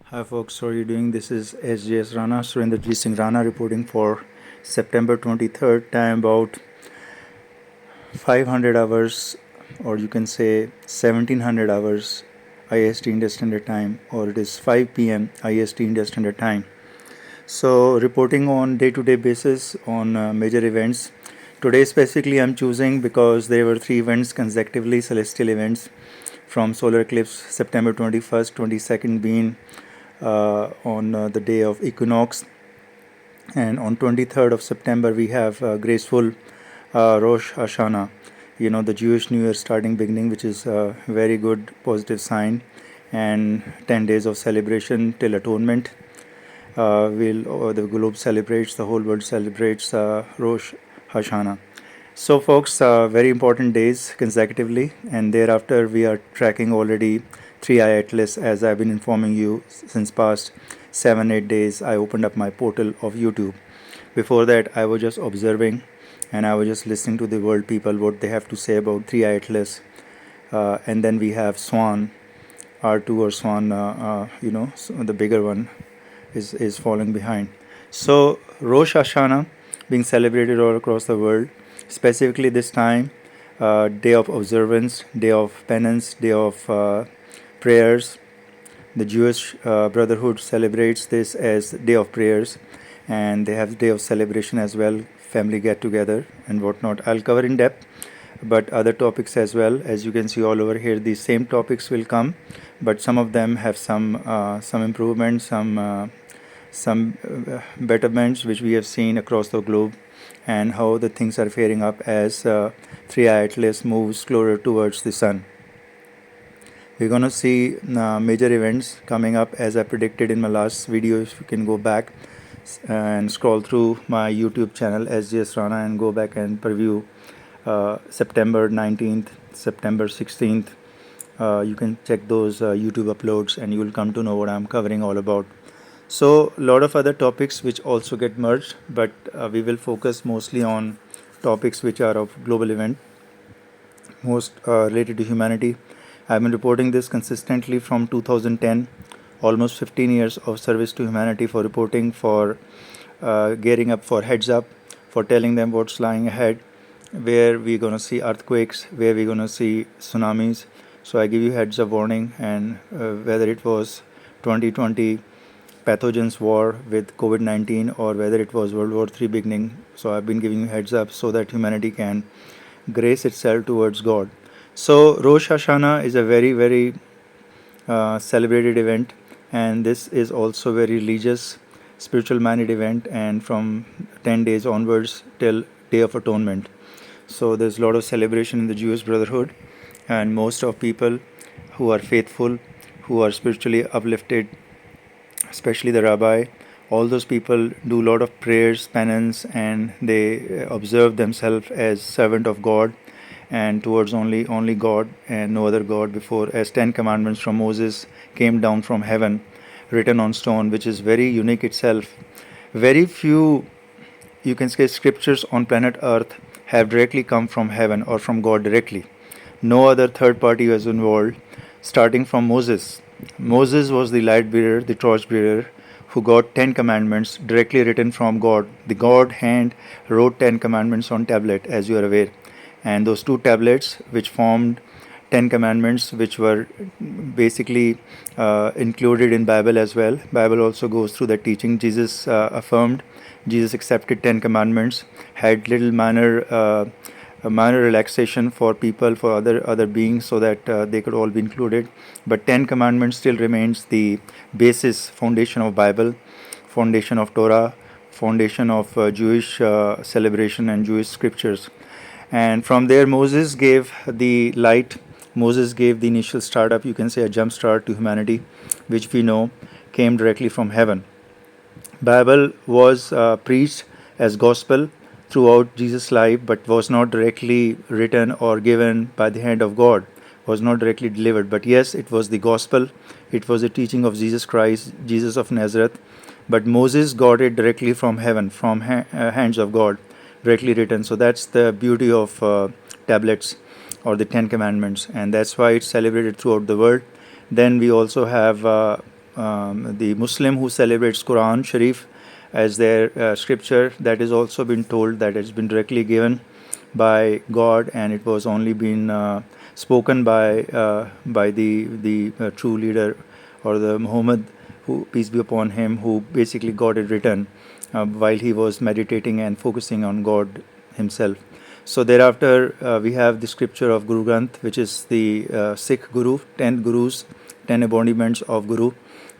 Hi folks, how are you doing? This is Sjsrana, Surinderjit Singh Rana reporting for September 23rd, time about 500 hours, or you can say 1700 hours IST Indian Standard Time, or it is 5 p.m. IST Indian Standard Time. So reporting on day-to-day basis on major events. Today specifically I'm choosing because there were 3 events consecutively, celestial events from solar eclipse September 21st, 22nd being on the day of equinox, and on 23rd of September we have graceful Rosh Hashanah, the Jewish New Year starting beginning, which is a very good positive sign, and 10 days of celebration till Atonement. The globe celebrates, the whole world celebrates Rosh Hashanah. So folks, very important days consecutively, and thereafter we are tracking already 3i Atlas, as I've been informing you since past 7-8 days. I opened up my portal of YouTube. Before that I was just observing and I was just listening to the world people, what they have to say about 3i Atlas. And then we have Swan R2 or Swan, so the bigger one is falling behind. So Rosh Hashanah being celebrated all across the world, specifically this time, day of observance, day of penance, day of prayers. The Jewish Brotherhood celebrates this as day of prayers, and they have day of celebration as well, family get together and whatnot. I'll cover in depth, but other topics as well. As you can see all over here, these same topics will come, but some of them have some improvements, some betterments which we have seen across the globe, and how the things are faring up as 3i Atlas moves closer towards the sun. We're going to see major events coming up as I predicted in my last video. If you can go back and scroll through my YouTube channel Sjsrana and go back and preview September 19th, September 16th. You can check those YouTube uploads and you will come to know what I'm covering all about. So a lot of other topics which also get merged, but we will focus mostly on topics which are of global event, most related to humanity. I've been reporting this consistently from 2010, almost 15 years of service to humanity, for reporting, for gearing up for heads up, for telling them what's lying ahead, where we're going to see earthquakes, where we're going to see tsunamis. So I give you heads up warning, and whether it was 2020 pathogens war with COVID-19 or whether it was World War III beginning. So I've been giving you heads up so that humanity can grace itself towards God. So Rosh Hashanah is a very, very celebrated event, and this is also very religious, spiritual minded event, and from 10 days onwards till Day of Atonement. So there's a lot of celebration in the Jewish Brotherhood, and most of people who are faithful, who are spiritually uplifted, especially the rabbi, all those people do a lot of prayers, penance, and they observe themselves as servant of God and towards only God and no other God before, as 10 commandments from Moses came down from heaven written on stone, which is very unique itself. Very few, you can say, scriptures on planet earth have directly come from heaven or from God directly. No other third party was involved, starting from Moses. Moses was the light bearer, the torch bearer, who got 10 commandments directly written from God. The God hand wrote 10 commandments on tablet, as you are aware. And those 2 tablets which formed 10 commandments, which were basically included in Bible as well. Bible also goes through that teaching. Jesus affirmed, Jesus accepted 10 commandments, had little minor relaxation for people, for other beings, so that they could all be included. But 10 commandments still remains the basis, foundation of Bible, foundation of Torah, foundation of Jewish celebration and Jewish scriptures. And from there Moses gave the light, Moses gave the initial startup, you can say a jump start to humanity, which we know came directly from heaven. Bible was preached as gospel throughout Jesus' life, but was not directly written or given by the hand of God, was not directly delivered. But yes, it was the gospel, it was the teaching of Jesus Christ, Jesus of Nazareth. But Moses got it directly from heaven, from hands of God, directly written. So that's the beauty of tablets or the 10 commandments, and that's why it's celebrated throughout the world. Then we also have the Muslim who celebrates Quran Sharif as their scripture, that is also been told that it's been directly given by God, and it was only been spoken by the true leader, or the Muhammad, who peace be upon him, who basically got it written while he was meditating and focusing on God himself. So thereafter, we have the scripture of Guru Granth, which is the Sikh Guru, 10 Gurus, 10 embodiments of Guru.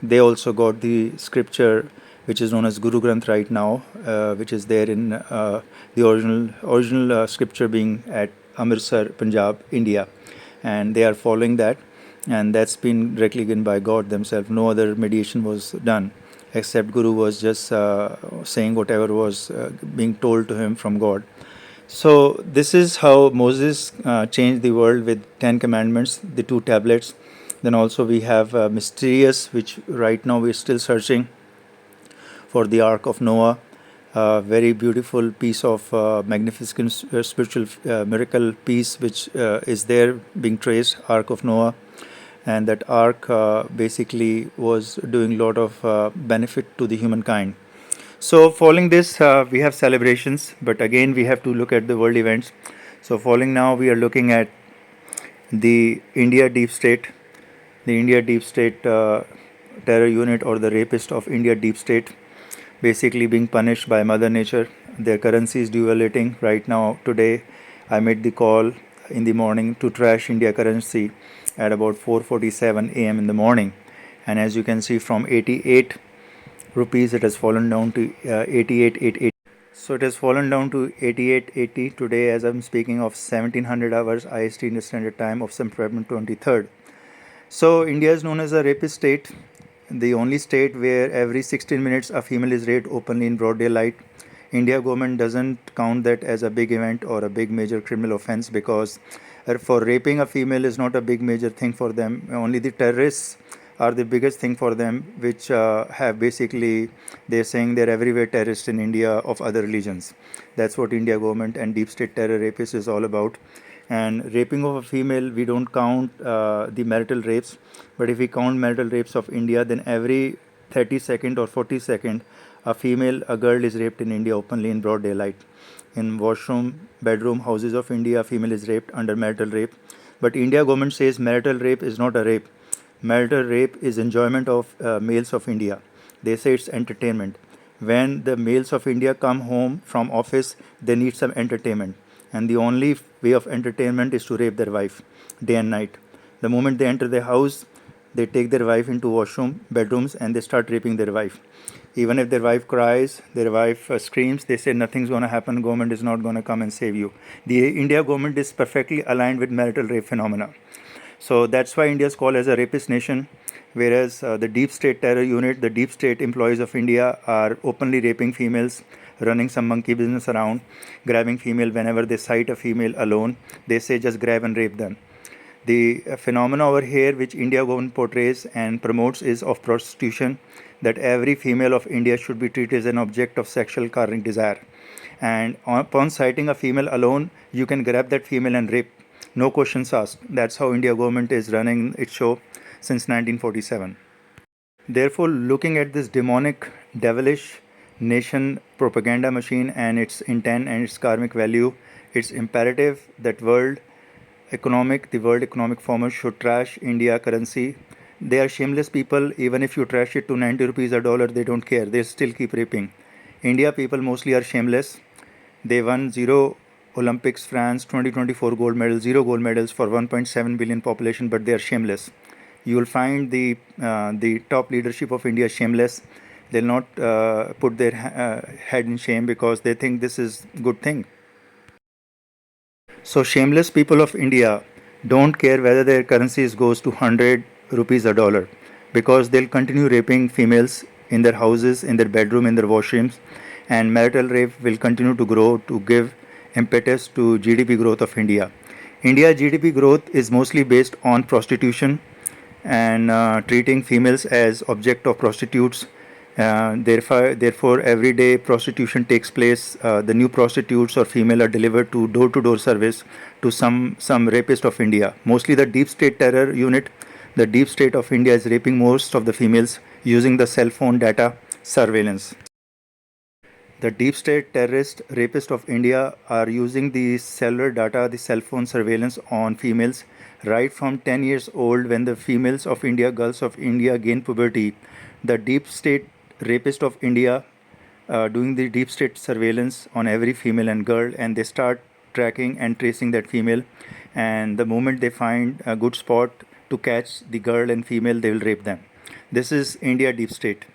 They also got the scripture which is known as Guru Granth right now, which is there in the original scripture being at Amritsar, Punjab, India. And they are following that, and that's been directly given by God themselves. No other mediation was done, except Guru was just saying whatever was being told to him from God. So this is how Moses changed the world with 10 commandments, the 2 tablets. Then also we have mysterious, which right now we're still searching for, the Ark of Noah. Very beautiful piece of magnificent spiritual miracle piece, which is there being traced, Ark of Noah. And that ark basically was doing a lot of benefit to the humankind. So following this, we have celebrations, but again we have to look at the world events. So following now, we are looking at the India Deep State, terror unit, or the rapist of India Deep State, basically being punished by Mother Nature. Their currency is devaluating right now. Today, I made the call in the morning to trash India currency at about 4:47 a.m. in the morning, and as you can see, from 88 rupees it has fallen down to 88,880. So it has fallen down to 88.80 today as I'm speaking of 1700 hours IST Indian Standard Time of September 23rd. So India is known as a rapist state, the only state where every 16 minutes a female is raped openly in broad daylight. India government doesn't count that as a big event or a big major criminal offense, because for raping a female is not a big major thing for them. Only the terrorists are the biggest thing for them, which have basically, they're saying they're everywhere terrorists in India of other religions. That's what India government and deep state terror rapists is all about. And raping of a female, we don't count the marital rapes, but if we count marital rapes of India, then every 30-second or 40-second a girl is raped in India openly in broad daylight. In washroom, bedroom, houses of India, a female is raped under marital rape. But India government says marital rape is not a rape. Marital rape is enjoyment of males of India. They say it's entertainment. When the males of India come home from office, they need some entertainment. And the only way of entertainment is to rape their wife day and night. The moment they enter the house, they take their wife into washroom, bedrooms, and they start raping their wife. Even if their wife cries, their wife screams, they say nothing's going to happen, government is not going to come and save you. The India government is perfectly aligned with marital rape phenomena. So that's why India is called as a rapist nation, whereas the deep state terror unit, the deep state employees of India are openly raping females, running some monkey business around, grabbing female whenever they sight a female alone. They say just grab and rape them. The phenomena over here which India government portrays and promotes is of prostitution, that every female of India should be treated as an object of sexual carnal desire. And upon sighting a female alone, you can grab that female and rape. No questions asked. That's how India government is running its show since 1947. Therefore, looking at this demonic, devilish nation propaganda machine and its intent and its karmic value, it's imperative that the World Economic Forum should trash India currency. They are shameless people. Even if you trash it to 90 rupees a dollar, they don't care. They still keep raping. India people mostly are shameless. They won 0 Olympics, France 2024 gold medals, 0 gold medals for 1.7 billion population, but they are shameless. You will find the top leadership of India shameless. They'll not put their head in shame because they think this is good thing. So shameless people of India don't care whether their currencies goes to 100 rupees a dollar, because they'll continue raping females in their houses, in their bedroom, in their washrooms, and marital rape will continue to grow to give impetus to GDP growth of India. India GDP growth is mostly based on prostitution and treating females as object of prostitutes. Therefore, every day prostitution takes place. The new prostitutes or female are delivered to door-to-door service to some rapist of India. Mostly the deep state terror unit, The deep state of India is raping most of the females using the cell phone data surveillance. The deep state terrorist rapists of India are using the cellular data, the cell phone surveillance on females right from 10 years old when the females of India, girls of India gain puberty. The deep state rapist of India doing the deep state surveillance on every female and girl, and they start tracking and tracing that female, and the moment they find a good spot to catch the girl and female, they will rape them. This is India deep state.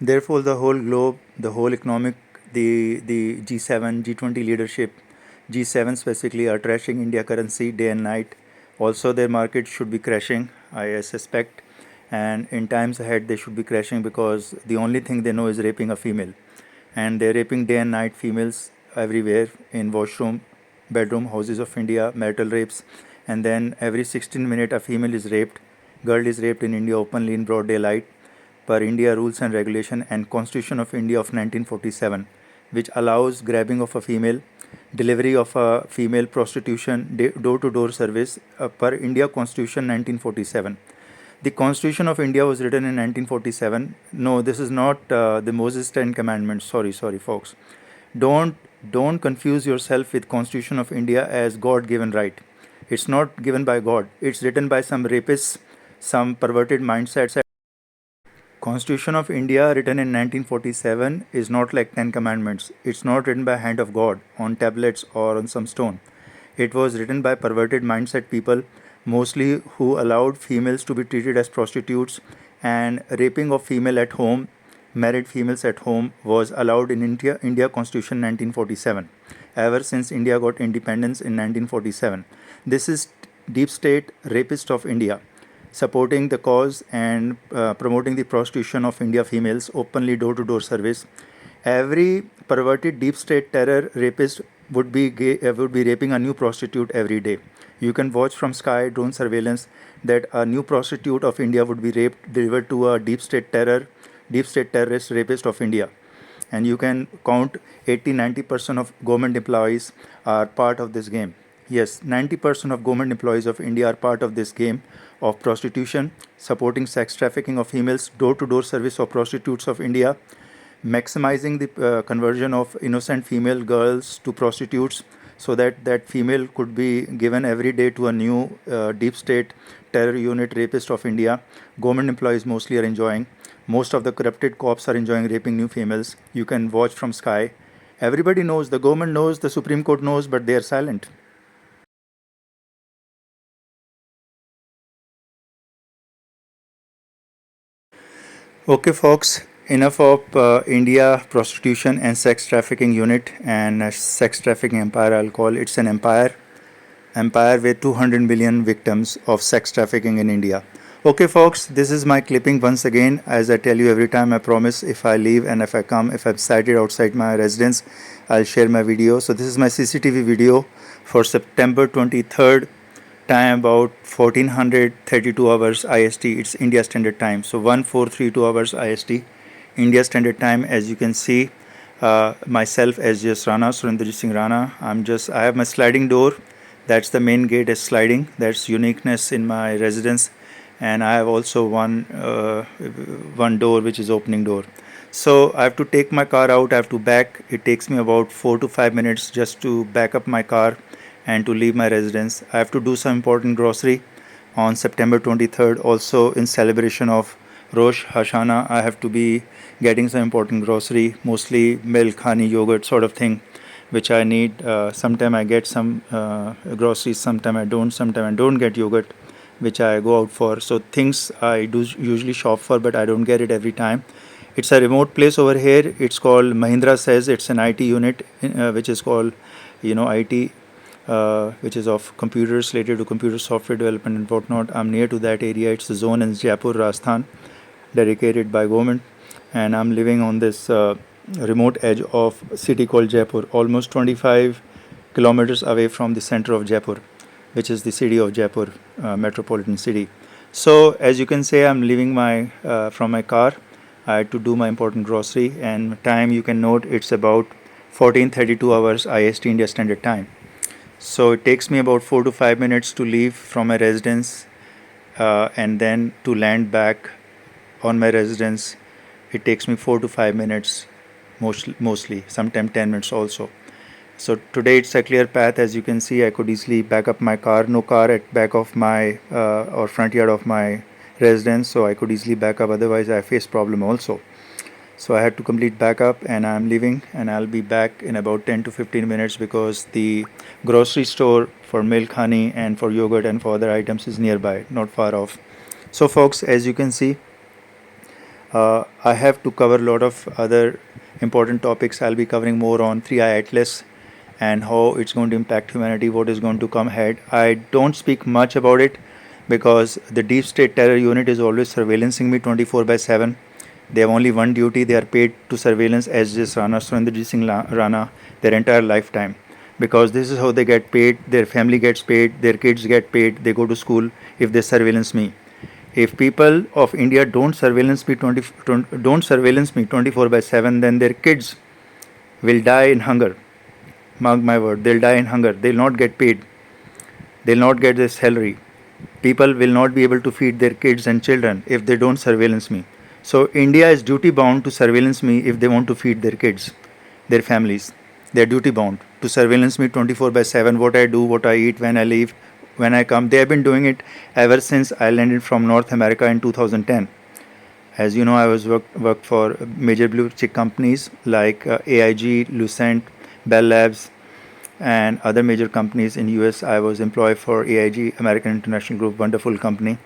Therefore, the whole globe, the whole economic, the G7, G20 leadership, G7 specifically are trashing India currency day and night. Also, their market should be crashing, I suspect, and in times ahead they should be crashing because the only thing they know is raping a female, and they're raping day and night females everywhere in washroom, bedroom, houses of India, marital rapes, and then every 16 minutes a female is raped, girl is raped in India openly in broad daylight per India rules and regulation and Constitution of India of 1947, which allows grabbing of a female, delivery of a female, prostitution, door-to-door service per India Constitution 1947. The Constitution of India was written in 1947. No, this is not the Moses 10 Commandments. Sorry, folks. Don't confuse yourself with Constitution of India as God-given right. It's not given by God. It's written by some rapists, some perverted mindsets. Constitution of India written in 1947 is not like 10 commandments. It's not written by hand of God on tablets or on some stone. It was written by perverted mindset people, mostly who allowed females to be treated as prostitutes, and raping of female at home, married females at home was allowed in India Constitution 1947. Ever since India got independence in 1947. This is deep state rapist of India, supporting the cause and promoting the prostitution of India females, openly door-to-door service. Every perverted deep state terror rapist would be raping a new prostitute every day. You can watch from sky drone surveillance that a new prostitute of India would be raped, delivered to a deep state terrorist rapist of India. And you can count 80-90% of government employees are part of this game. Yes, 90% of government employees of India are part of this game of prostitution, supporting sex trafficking of females, door-to-door service of prostitutes of India, maximizing the conversion of innocent female girls to prostitutes so that that female could be given every day to a new deep state terror unit rapist of India. Government employees mostly are enjoying. Most of the corrupted cops are enjoying raping new females. You can watch from sky. Everybody knows, the government knows, the Supreme Court knows, but they are silent. Okay, folks, enough of India prostitution and sex trafficking unit and sex trafficking empire. I'll call it's an empire with 200 million victims of sex trafficking in India. Okay, folks, this is my clipping once again. As I tell you every time, I promise if I leave and if I'm sighted outside my residence, I'll share my video. So this is my CCTV video for September 23rd. Time about 1432 hours IST. It's India Standard Time. So 1432 hours IST, India Standard Time. As you can see, myself as Sjsrana, Surinderjit Singh Rana. I have my sliding door. That's the main gate is sliding. That's uniqueness in my residence. And I have also one door which is opening door. So I have to take my car out. I have to back. It takes me about 4 to 5 minutes just to back up my car and to leave my residence. I have to do some important grocery on September 23rd. Also in celebration of Rosh Hashanah, I have to be getting some important grocery, mostly milk, honey, yogurt sort of thing, which I need. Sometime I get some groceries, sometime I don't get yogurt, which I go out for. So things I do usually shop for, but I don't get it every time. It's a remote place over here. It's called Mahindra says it's an IT unit, which is called, IT, which is of computers, related to computer software development and whatnot. I'm near to that area. It's a zone in Jaipur, Rajasthan, dedicated by government, and I'm living on this remote edge of a city called Jaipur, almost 25 kilometers away from the center of Jaipur, which is the city of Jaipur, metropolitan city. So as you can say, I'm leaving from my car. I had to do my important grocery, and time you can note it's about 1432 hours IST India Standard Time. So it takes me about 4 to 5 minutes to leave from my residence, and then to land back on my residence. It takes me 4 to 5 minutes, mostly, sometimes 10 minutes also. So today it's a clear path. As you can see, I could easily back up my car. No car at back of my or front yard of my residence, so I could easily back up. Otherwise, I face problem also. So I had to complete backup, and I'm leaving, and I'll be back in about 10 to 15 minutes because the grocery store for milk, honey, and for yogurt and for other items is nearby, not far off. So, folks, as you can see, I have to cover a lot of other important topics. I'll be covering more on 3i Atlas and how it's going to impact humanity, what is going to come ahead. I don't speak much about it because the deep state terror unit is always surveillancing me 24 by 7. They have only one duty. They are paid to surveillance Sjsrana, Surinderjit Singh Rana, their entire lifetime. Because this is how they get paid, their family gets paid, their kids get paid, they go to school if they surveillance me. If people of India don't surveillance me 24 by 7, then their kids will die in hunger. Mark my word, they'll die in hunger. They'll not get paid. They'll not get their salary. People will not be able to feed their kids and children if they don't surveillance me. So India is duty bound to surveillance me if they want to feed their kids, their families. They're duty bound to surveillance me 24 by 7. What I do, what I eat, when I leave, when I come. They have been doing it ever since I landed from North America in 2010. As you know, I was worked for major blue chip companies like AIG, Lucent, Bell Labs, and other major companies in US. I was employed for AIG, American International Group, wonderful company,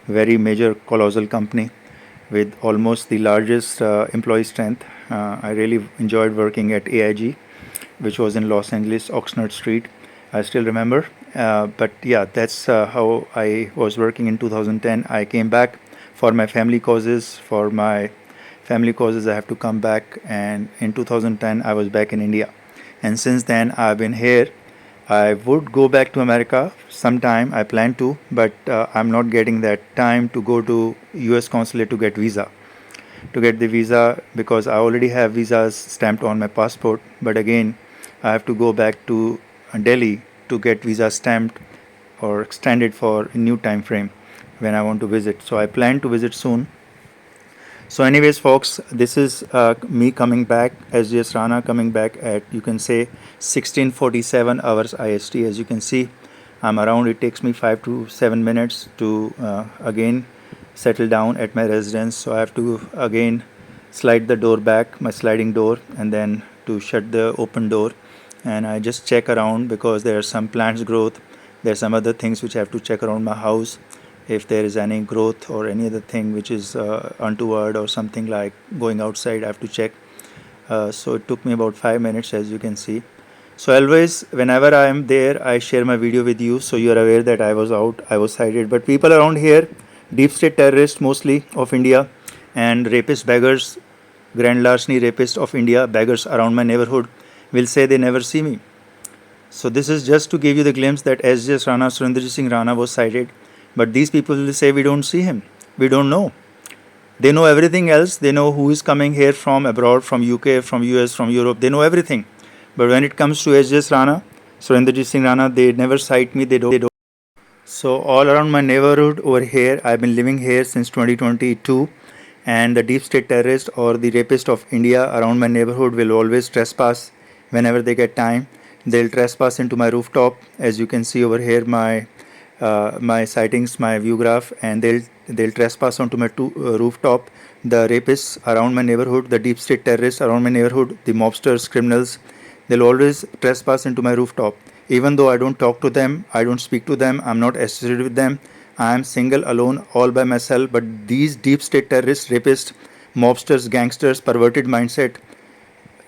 very major colossal company with almost the largest employee strength. I really enjoyed working at AIG, which was in Los Angeles, Oxnard Street. I still remember. But yeah, that's how I was working in 2010. I came back for my family causes. For my family causes, I have to come back. And in 2010, I was back in India. And since then, I've been here. I would go back to America sometime. I plan to, but I'm not getting that time to go to US consulate to get visa. To get the visa because I already have visas stamped on my passport. But again, I have to go back to Delhi to get visa stamped or extended for a new time frame when I want to visit. So I plan to visit soon. So, anyways, folks, this is me coming back as Sjsrana coming back at, you can say, 16:47 hours IST. As you can see, I'm around. It takes me 5 to 7 minutes to again settle down at my residence. So I have to again slide the door back, my sliding door, and then to shut the open door. And I just check around because there are some plants growth. There are some other things which I have to check around my house if there is any growth or any other thing which is untoward or something like going outside. I have to check. So it took me about 5 minutes, as you can see. So always, whenever I am there, I share my video with you, so you are aware that I was out, I was sighted. But people around here, deep state terrorists mostly of India, and rapist beggars, grand larceny rapists of India, beggars around my neighborhood, will say they never see me. So this is just to give you the glimpse that Sjsrana, Surinderjit Singh Rana was sighted. But these people will say we don't see him. We don't know. They know everything else. They know who is coming here from abroad, from UK, from US, from Europe. They know everything. But when it comes to Sjsrana, Surinderjit Singh Rana, they never sight me. They don't. So all around my neighborhood over here, I've been living here since 2022. And the deep state terrorist or the rapist of India around my neighborhood will always trespass whenever they get time. They'll trespass into my rooftop. As you can see over here, my sightings, my view graph, and they'll trespass onto my rooftop. The rapists around my neighborhood, the deep state terrorists around my neighborhood, the mobsters, criminals, they'll always trespass into my rooftop. Even though I don't talk to them, I don't speak to them, I'm not associated with them, I am single, alone, all by myself. But these deep state terrorists, rapists, mobsters, gangsters, perverted mindset,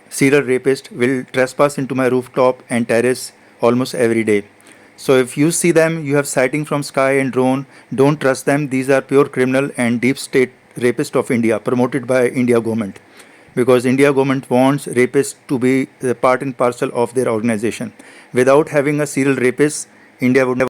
serial rapist will trespass into my rooftop and terrace almost every day. So if you see them, you have sighting from sky and drone, don't trust them. These are pure criminal and deep state rapist of India, promoted by India government. Because India government wants rapists to be a part and parcel of their organization. Without having a serial rapist, India would never.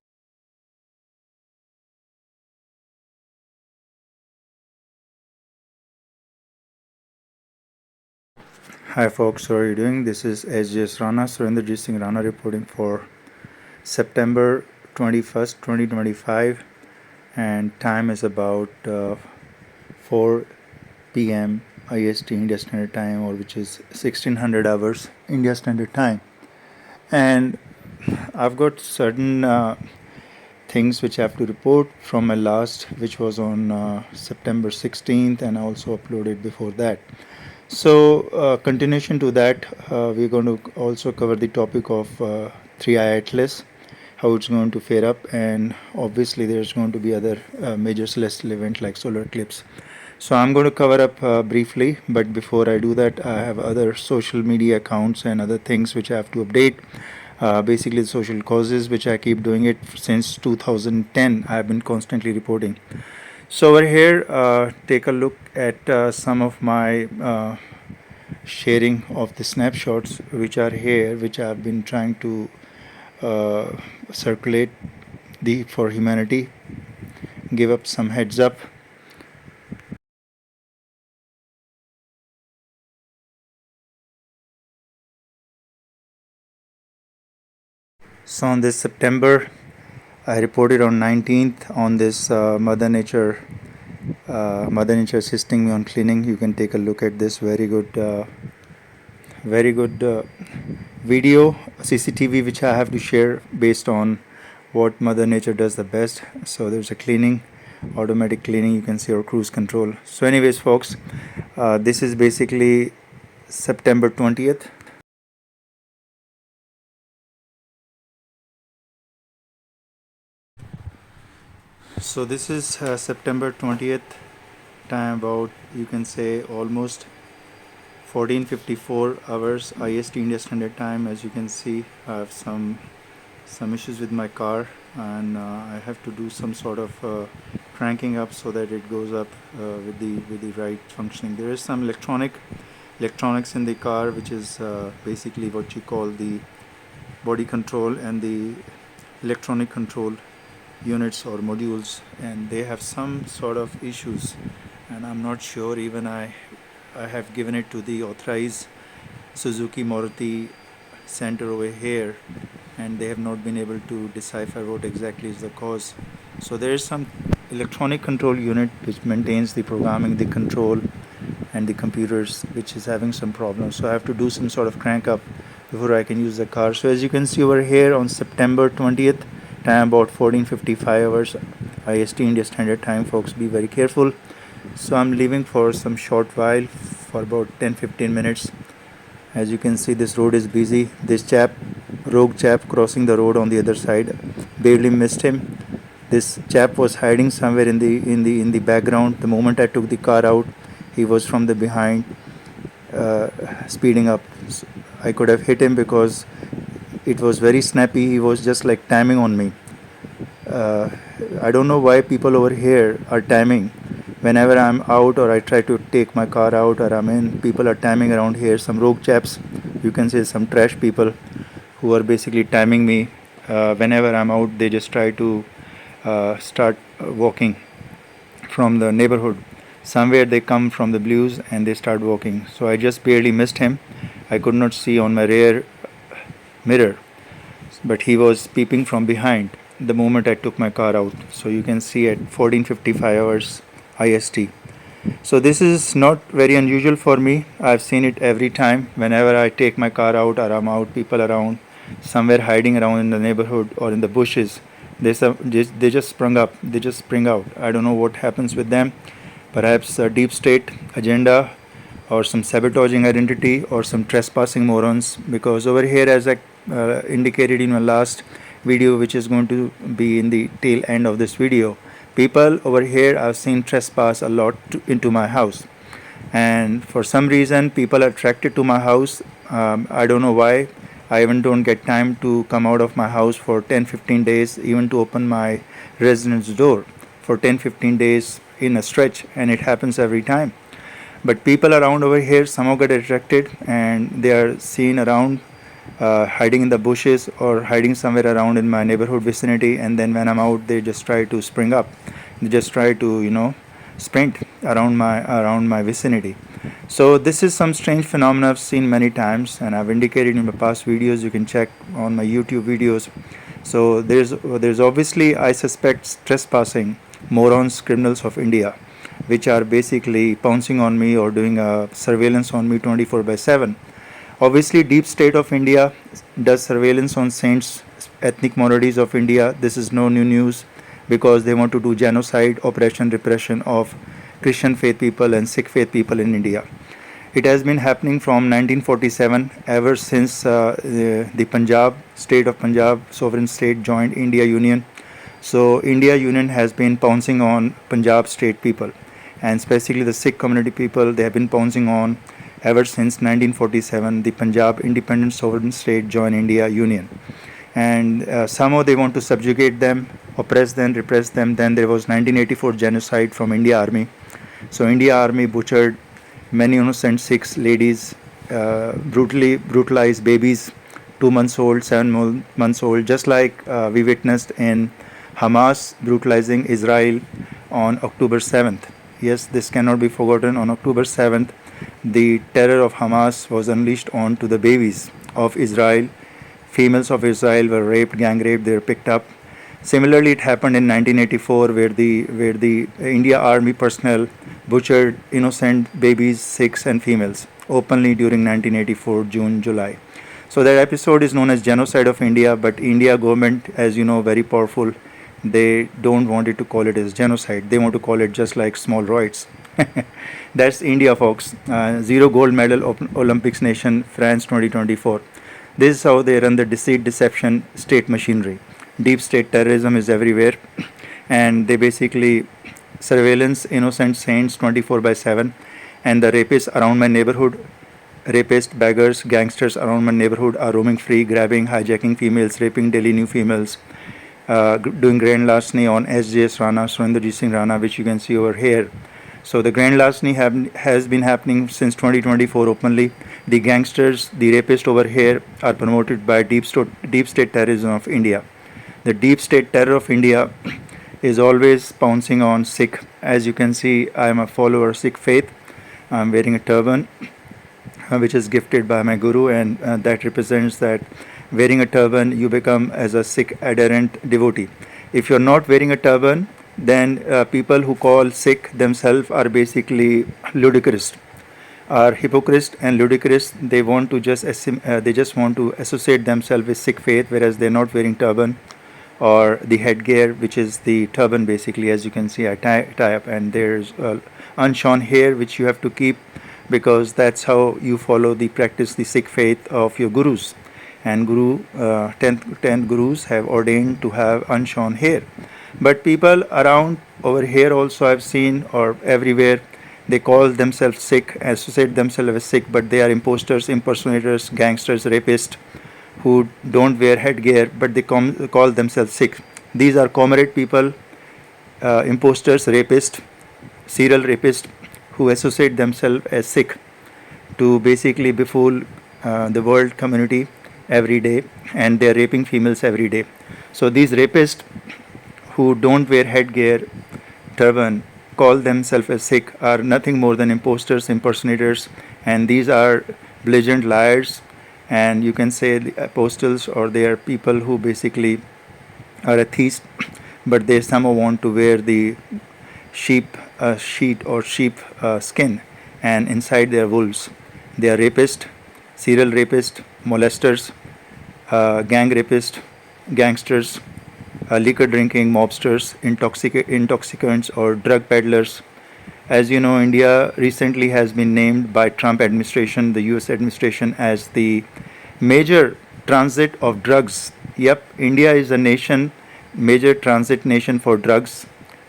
Hi folks, how are you doing? This is Sjsrana, Surinderjit Singh Rana reporting for September 21st, 2025, and time is about 4 p.m. IST India Standard Time, or which is 1600 hours India Standard Time. And I've got certain things which I have to report from my last, which was on September 16th, and I also uploaded before that. So, continuation to that, we're going to also cover the topic of 3i Atlas, how it's going to fare up, and obviously there's going to be other major celestial events like solar eclipse. So I'm going to cover up briefly, but before I do that, I have other social media accounts and other things which I have to update. Basically, the social causes, which I keep doing it since 2010. I've been constantly reporting. So over here, take a look at some of my sharing of the snapshots which are here, which I've been trying to circulate for humanity, give up some heads up. So on this September, I reported on 19th on this Mother Nature assisting me on cleaning. You can take a look at this very good video CCTV which I have to share based on what Mother Nature does the best. So there's a cleaning, automatic cleaning, you can see, or cruise control. So anyways folks, this is basically September 20th. So this is September 20th, time about, you can say, almost 14:54 hours IST India Standard Time. As you can see, I have some issues with my car, and I have to do some sort of cranking up so that it goes up with the right functioning. There is some electronics in the car, which is basically what you call the body control and the electronic control units or modules, and they have some sort of issues, and I'm not sure. Even I have given it to the authorized Suzuki Maruti center over here, and they have not been able to decipher what exactly is the cause. So there is some electronic control unit which maintains the programming, the control, and the computers, which is having some problems. So I have to do some sort of crank up before I can use the car. So as you can see over here, on September 20th, time about 14:55 hours IST India Standard Time. Folks, be very careful. So I'm leaving for some short while, for about 10-15 minutes. As you can see, this road is busy. This rogue chap crossing the road on the other side, barely missed him. This chap was hiding somewhere in the background. The moment I took the car out, he was from the behind, speeding up. So I could have hit him because it was very snappy. He was just like timing on me. I don't know why people over here are timing. Whenever I'm out or I try to take my car out or I'm in, people are timing around here. Some rogue chaps, you can say some trash people, who are basically timing me. Whenever I'm out, they just try to start walking from the neighborhood. Somewhere they come from the blues and they start walking. So I just barely missed him. I could not see on my rear mirror, but he was peeping from behind the moment I took my car out. So you can see at 14:55 hours IST. So this is not very unusual for me. I've seen it every time. Whenever I take my car out or I'm out, people around, somewhere hiding around in the neighborhood or in the bushes, they just sprung up. They just spring out. I don't know what happens with them. Perhaps a deep state agenda, or some sabotaging identity, or some trespassing morons. Because over here, as I indicated in my last video, which is going to be in the tail end of this video, people over here I've seen trespass a lot into my house, and for some reason people are attracted to my house. I don't know why. I even don't get time to come out of my house for 10-15 days, even to open my residence door for 10-15 days in a stretch, and it happens every time. But people around over here somehow get attracted, and they are seen around hiding in the bushes or hiding somewhere around in my neighborhood vicinity, and then when I'm out, they just try to spring up. They just try to sprint around my vicinity. So this is some strange phenomena I've seen many times, and I've indicated in my past videos. You can check on my YouTube videos So there's obviously, I suspect, trespassing morons, criminals of India, which are basically pouncing on me or doing a surveillance on me 24/7. Obviously, deep state of India does surveillance on saints, ethnic minorities of India. This is no new news because they want to do genocide, oppression, repression of Christian faith people and Sikh faith people in India. It has been happening from 1947, ever since the Punjab, state of Punjab, sovereign state, joined India Union. So India Union has been pouncing on Punjab state people, and especially the Sikh community people. They have been pouncing on ever since 1947. The Punjab independent sovereign state joined India Union, and somehow they want to subjugate them, oppress them, repress them. Then there was 1984 genocide from India Army. So India Army butchered many innocent Sikhs, ladies, brutally brutalized babies, 2 months old, 7 months old, just like we witnessed in Hamas brutalizing Israel on October 7th. Yes, this cannot be forgotten. On October 7th, the terror of Hamas was unleashed on to the babies of Israel. Females of Israel were raped, gang raped, they were picked up. Similarly, it happened in 1984 where the India Army personnel butchered innocent babies, Sikhs and females openly during 1984 June, July. So that episode is known as genocide of India, but India government, as you know, very powerful. They don't want it to call it as genocide. They want to call it just like small riots. That's India, folks. Zero gold medal Olympics nation, France 2024. This is how they run the deceit, deception, state machinery. Deep state terrorism is everywhere, and they basically surveillance innocent saints 24/7, and the rapists around my neighborhood, rapists, beggars, gangsters around my neighborhood are roaming free, grabbing, hijacking females, raping daily new females, doing grand larceny on Sjsrana, Surinderjit Singh Rana, which you can see over here. So the grand larceny has been happening since 2024 openly. The gangsters, the rapists over here are promoted by deep state terrorism of India. The deep state terror of India is always pouncing on Sikh. As you can see, I am a follower of Sikh faith. I am wearing a turban, which is gifted by my guru, and that represents that wearing a turban, you become as a Sikh adherent devotee. If you are not wearing a turban, then people who call Sikh themselves are basically ludicrous, are hypocrites and ludicrous. They want to they just want to associate themselves with Sikh faith, whereas they are not wearing turban or the headgear, which is the turban basically. As you can see, I tie up, and there's unshorn hair which you have to keep, because that's how you follow the practice the Sikh faith of your gurus. And 10 gurus have ordained to have unshorn hair. But people around over here also I've seen, or everywhere, they call themselves Sikh, associate themselves as Sikh, but they are imposters, impersonators, gangsters, rapists, who don't wear headgear, but they call themselves Sikh. These are comrade people, imposters, rapists, serial rapists, who associate themselves as Sikh to basically befool the world community every day, and they are raping females every day. So these rapists who don't wear headgear, turban, call themselves as Sikh, are nothing more than imposters, impersonators, and these are blatant liars. And you can say the apostles, or they are people who basically are atheists, but they somehow want to wear the sheep sheet or sheep skin, and inside they are wolves. They are rapists, serial rapists, molesters, gang rapists, gangsters, liquor drinking mobsters, intoxicants, or drug peddlers. As you know, India recently has been named by Trump administration, the US administration, as the major transit of drugs. Yep, India is a nation, major transit nation for drugs,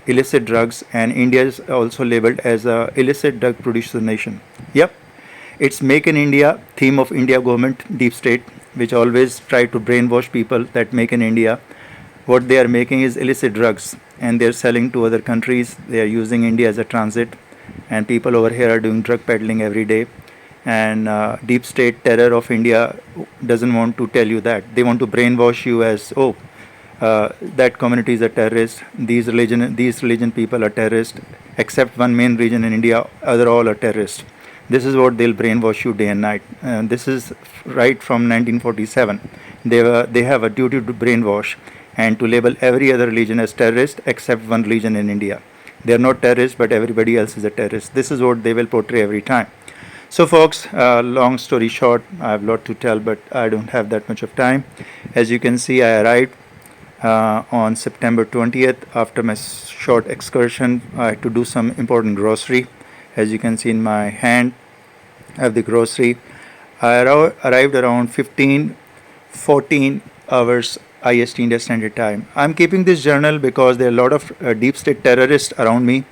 illicit drugs, and India is also labeled as a illicit drug producer nation. Yep, it's Make in India, theme of India government, deep state, which always try to brainwash people that Make in India. What they are making is illicit drugs, and they're selling to other countries. They are using India as a transit, and people over here are doing drug peddling every day. And deep state terror of India doesn't want to tell you that. They want to brainwash you as, oh, that community is a terrorist. These religion people are terrorists. Except one main religion in India, other all are terrorists. This is what they'll brainwash you day and night. This is right from 1947. They have a duty to brainwash and to label every other religion as terrorist except one religion in India. They are not terrorists, but everybody else is a terrorist. This is what they will portray every time. So, folks, long story short, I have a lot to tell, but I don't have that much of time. As you can see, I arrived on September 20th. After my short excursion, I had to do some important grocery. As you can see in my hand, I have the grocery. I arrived around 14 hours IST India Standard Time. I'm keeping this journal because there are a lot of deep state terrorists around me,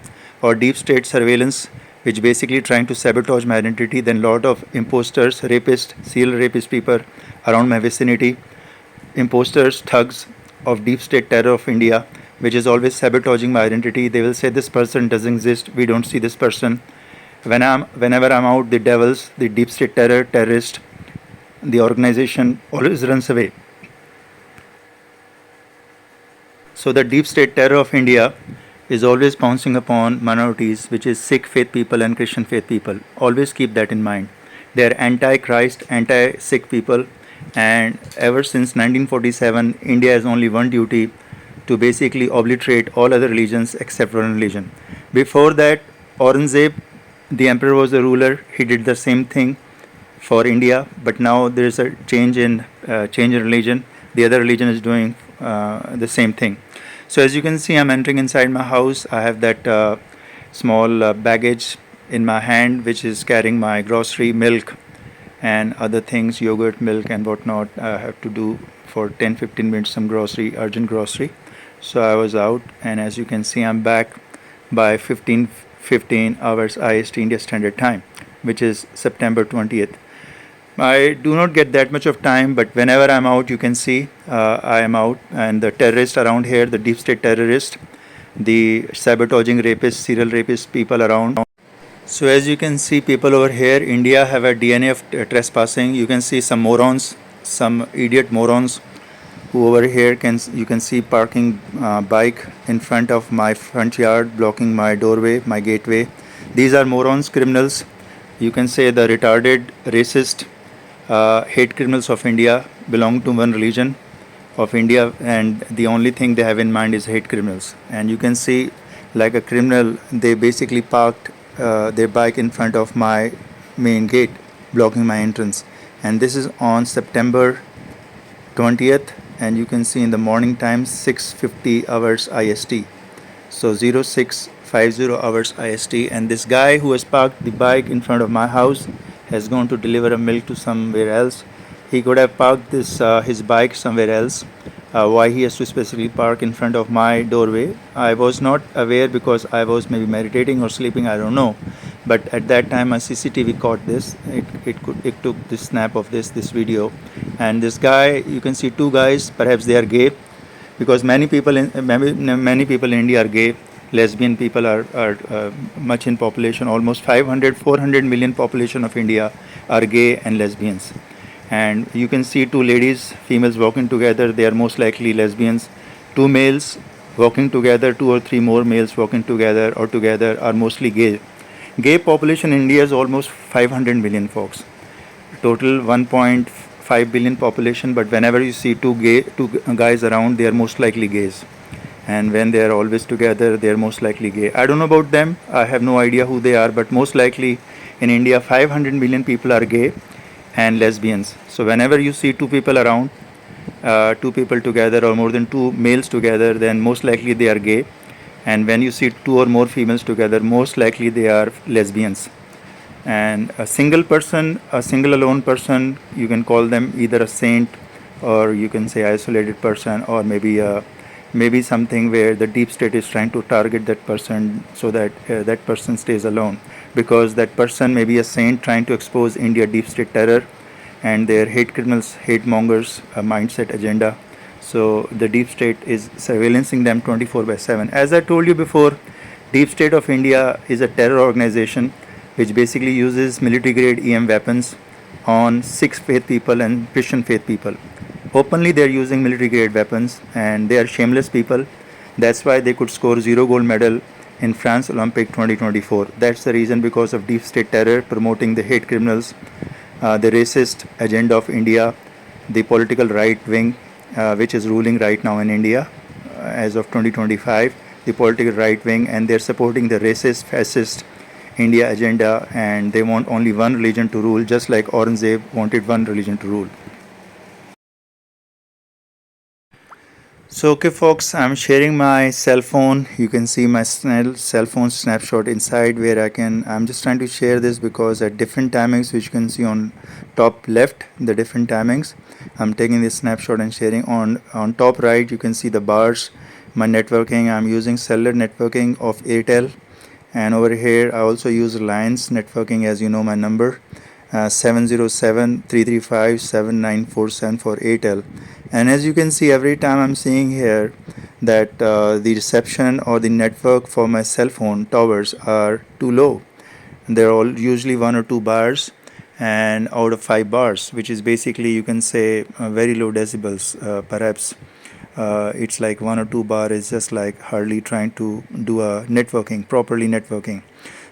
or deep state surveillance, which basically trying to sabotage my identity. Then a lot of imposters, rapists, serial rapist people around my vicinity, imposters, thugs of deep state terror of India, which is always sabotaging my identity. They will say this person doesn't exist, we don't see this person. Whenever I'm out, the devils, the deep state terrorist, the organization always runs away. So the deep state terror of India is always pouncing upon minorities, which is Sikh faith people and Christian faith people. Always keep that in mind. They are anti-Christ, anti-Sikh people, and ever since 1947, India has only one duty, to basically obliterate all other religions except one religion. Before that, Aurangzeb, the emperor, was the ruler. He did the same thing for India, but now there is a change in religion. The other religion is doing the same thing. So as you can see, I'm entering inside my house. I have that small baggage in my hand, which is carrying my grocery, milk, and other things, yogurt, milk, and whatnot. I have to do for 10-15 minutes some grocery, urgent grocery. So I was out, and as you can see, I'm back by 15 hours IST India Standard Time, which is September 20th. I do not get that much of time, but whenever I'm out, you can see I am out, and the terrorists around here, the deep state terrorists, the sabotaging rapists, serial rapist people around. So as you can see, people over here, India have a DNA of trespassing. You can see some morons, some idiot morons, who over here you can see parking bike in front of my front yard, blocking my doorway, my gateway. These are morons, criminals. You can say the retarded, racist, hate criminals of India, belong to one religion of India, and the only thing they have in mind is hate criminals. And you can see, like a criminal, they basically parked their bike in front of my main gate, blocking my entrance. And this is on September 20th, and you can see in the morning time 6:50 hours IST. So 0650 hours IST, and this guy who has parked the bike in front of my house has gone to deliver a milk to somewhere else. He could have parked his bike somewhere else. Why he has to specifically park in front of my doorway, I was not aware, because I was maybe meditating or sleeping, I don't know. But at that time, my CCTV caught this. It took the snap of this video, and this guy, you can see two guys. Perhaps they are gay, because many people in India are gay. Lesbian people are much in population. Almost 400 million population of India are gay and lesbians. And you can see two ladies, females walking together. They are most likely lesbians. Two males walking together, 2 or 3 more males walking together or together, are mostly gay. Gay population in India is almost 500 million folks. Total 1.5 billion population. But whenever you see two guys around, they are most likely gays. And when they are always together, they are most likely gay. I don't know about them. I have no idea who they are. But most likely in India, 500 million people are gay and lesbians. So whenever you see two people around, two people together, or more than two males together, then most likely they are gay. And when you see 2 or more females together, most likely they are lesbians. And a single alone person, you can call them either a saint, or you can say isolated person, or maybe something where the deep state is trying to target that person so that that person stays alone, because that person may be a saint trying to expose India deep state terror and their hate criminals, hate mongers mindset agenda. So the deep state is surveillancing them 24/7. As I told you before, deep state of India is a terror organization which basically uses military grade EM weapons on Sikh faith people and Christian faith people. Openly they are using military grade weapons, and they are shameless people. That's why they could score 0 gold medal in France Olympic 2024. That's the reason, because of deep state terror promoting the hate criminals, the racist agenda of India, the political right wing which is ruling right now in India as of 2025, the political right wing, and they're supporting the racist, fascist India agenda, and they want only one religion to rule, just like Aurangzeb wanted one religion to rule. So okay folks, I'm sharing my cell phone. You can see my cell phone snapshot inside where I'm just trying to share this because at different timings, which you can see on top left, the different timings, I'm taking this snapshot and sharing. On top right, you can see the bars, my networking. I'm using cellular networking of Airtel, and over here I also use Reliance networking, as you know my number, 707 for Airtel. And as you can see, every time I'm seeing here that the reception or the network for my cell phone towers are too low. They're all usually 1 or 2 bars and out of 5 bars, which is basically, you can say, very low decibels. Perhaps it's like 1 or 2 bar is just like hardly trying to do a networking, properly networking.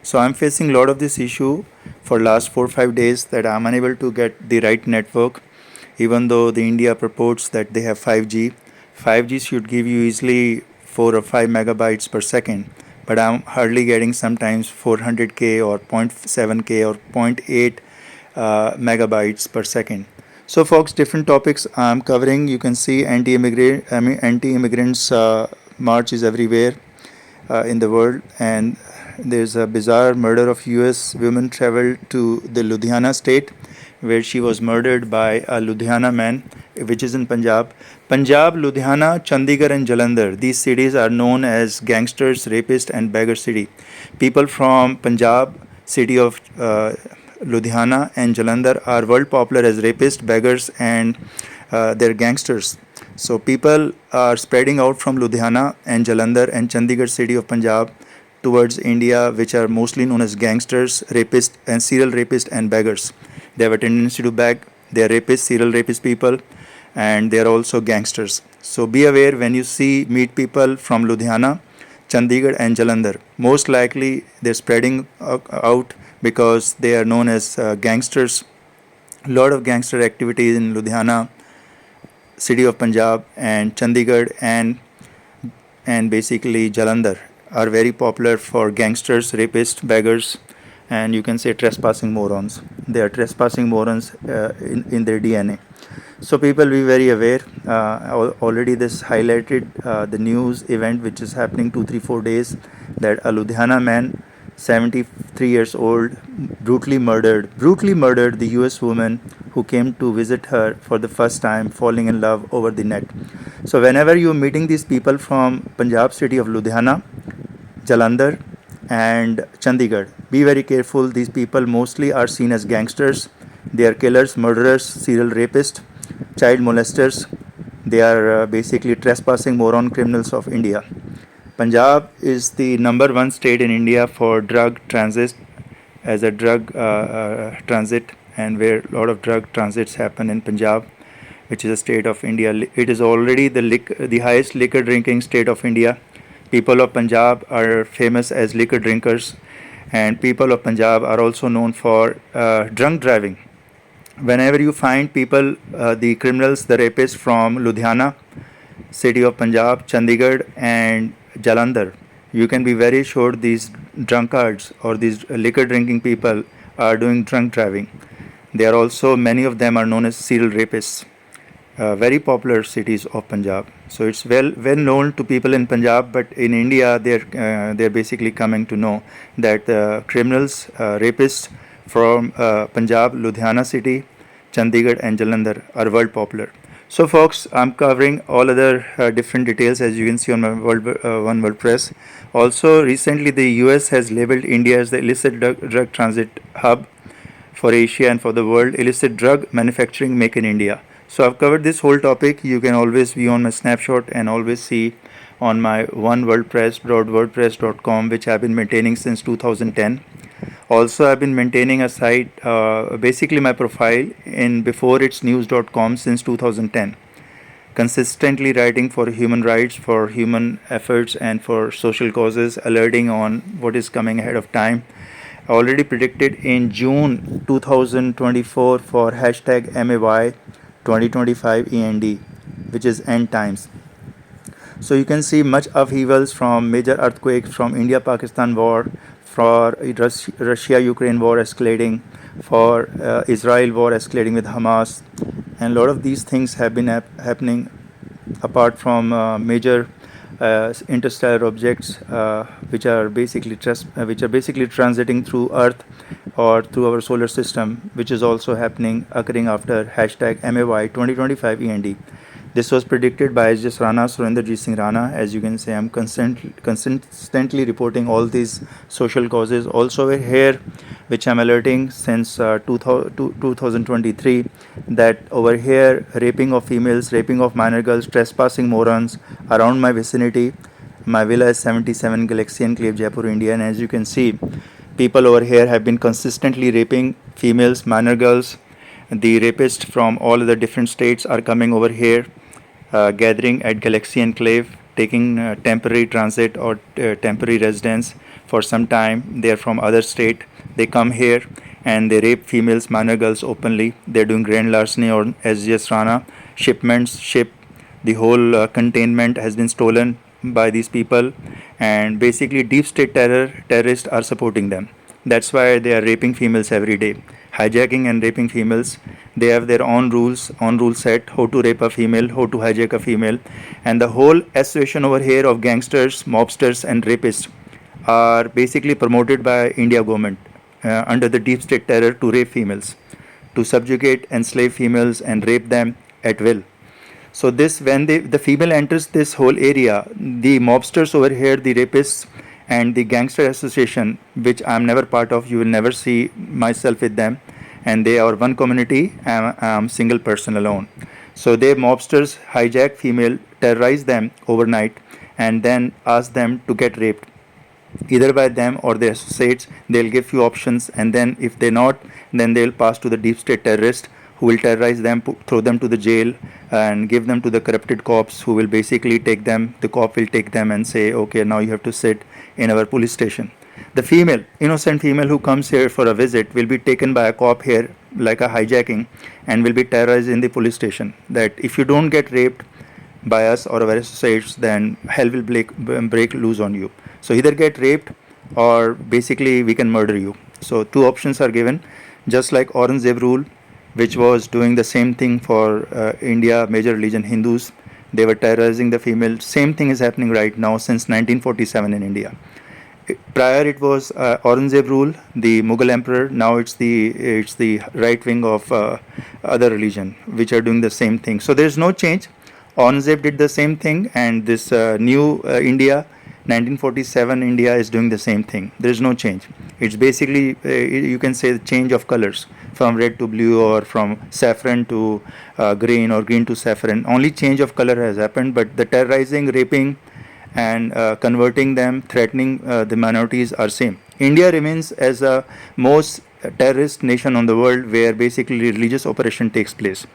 So I'm facing a lot of this issue for last 4 or 5 days that I'm unable to get the right network, even though the India purports that they have 5G. 5G should give you easily 4 or 5 megabytes per second, but I'm hardly getting sometimes 400k or 0.7k or zero point 0.8 megabytes per second. So folks, different topics I'm covering. You can see anti-immigrants march is everywhere in the world, and there's a bizarre murder of US woman traveled to the Ludhiana state where she was murdered by a Ludhiana man, which is in Punjab. Punjab, Ludhiana, Chandigarh and Jalandhar, these cities are known as gangsters, rapist and beggar city. People from Punjab, city of Ludhiana and Jalandhar are world popular as rapists, beggars and they're gangsters. So people are spreading out from Ludhiana and Jalandhar and Chandigarh city of Punjab towards India, which are mostly known as gangsters, rapists and serial rapists and beggars. They have a tendency to beg. They are rapists, serial rapist people, and they are also gangsters. So be aware when you meet people from Ludhiana, Chandigarh and Jalandhar. Most likely they're spreading out because they are known as gangsters. A lot of gangster activities in Ludhiana, city of Punjab, and Chandigarh and basically Jalandhar are very popular for gangsters, rapists, beggars, and you can say trespassing morons. They are trespassing morons in their DNA. So people be very aware. Already this highlighted the news event which is happening 2, 3, 4 days, that a Ludhiana man, 73 years old, brutally murdered the US woman who came to visit her for the first time, falling in love over the net. So whenever you're meeting these people from Punjab city of Ludhiana, Jalandhar and Chandigarh, be very careful. These people mostly are seen as gangsters. They are killers, murderers, serial rapists, child molesters. They are basically trespassing moron criminals of India. Punjab is the #1 state in India for drug transit, as a drug transit, and where a lot of drug transits happen in Punjab, which is a state of India. It is already the highest liquor drinking state of India. People of Punjab are famous as liquor drinkers, and people of Punjab are also known for drunk driving. Whenever you find people, the criminals, the rapists from Ludhiana, city of Punjab, Chandigarh and Jalandhar, you can be very sure these drunkards or these liquor drinking people are doing drunk driving. They are also, many of them are known as serial rapists. Very popular cities of Punjab. So it's well known to people in Punjab, but in India they're basically coming to know that criminals, rapists from Punjab, Ludhiana city, Chandigarh and Jalandhar are world popular. So folks, I'm covering all other different details as you can see on my One WordPress. Also recently the US has labeled India as the illicit drug transit hub for Asia and for the world. Illicit drug manufacturing make in India. So I've covered this whole topic. You can always view on my snapshot and always see on my onewordpress.wordpress.com, which I've been maintaining since 2010. Also, I've been maintaining a site, basically my profile in beforeitsnews.com since 2010. Consistently writing for human rights, for human efforts and for social causes, alerting on what is coming ahead of time. Already predicted in June 2024 for hashtag MAY 2025 END, which is end times. So you can see much upheavals from major earthquakes, from India-Pakistan war, for Russia-Ukraine war escalating, for Israel war escalating with Hamas, and a lot of these things have been happening apart from major interstellar objects which are basically transiting through Earth or through our solar system, which is also occurring after hashtag MAY 2025 END. This was predicted by Sjsrana, Surinderjit Singh Rana. As you can see, I'm consistently reporting all these social causes. Also over here, which I'm alerting since 2023, that over here, raping of females, raping of minor girls, trespassing morons around my vicinity. My villa is 77 Galaxy Enclave, Jaipur, India. And as you can see, people over here have been consistently raping females, minor girls. The rapists from all the different states are coming over here, gathering at Galaxy Enclave, taking temporary transit or temporary residence for some time. They are from other state. They come here and they rape females, minor girls openly. They're doing grand larceny or Sjsrana. The whole containment has been stolen by these people, and basically deep state terrorists are supporting them. That's why they are raping females every day, hijacking and raping females. They have their own rule set, how to rape a female, how to hijack a female, and the whole association over here of gangsters, mobsters, and rapists are basically promoted by India government under the deep state terror to rape females, to subjugate, enslave females, and rape them at will. So this, when the female enters this whole area, the mobsters over here, the rapists, and the gangster association, which I'm never part of, you will never see myself with them, and they are one community. I'm single person alone. So they mobsters hijack female, terrorize them overnight, and then ask them to get raped, either by them or their associates. They'll give few options, and then if they're not, then they'll pass to the deep state terrorist, who will terrorize them, throw them to the jail, and give them to the corrupted cops, who will basically take them. The cop will take them and say, okay, now you have to sit in our police station. The female, innocent female who comes here for a visit, will be taken by a cop here like a hijacking, and will be terrorized in the police station, that if you don't get raped by us or our associates, then hell will break loose on you. So either get raped or basically we can murder you. So two options are given, just like Aurangzeb rule, which was doing the same thing for India, major religion Hindus. They were terrorizing the female. Same thing is happening right now since 1947 in India. Prior it was Aurangzeb rule, the Mughal emperor. Now it's the right wing of other religion which are doing the same thing. So there's no change. Aurangzeb did the same thing, and this new India, 1947 India, is doing the same thing. There's no change. It's basically you can say the change of colors, from red to blue, or from saffron to green, or green to saffron. Only change of color has happened, but the terrorizing, raping, and converting them, threatening the minorities are same. India remains as a most terrorist nation on the world, where basically religious operation takes place.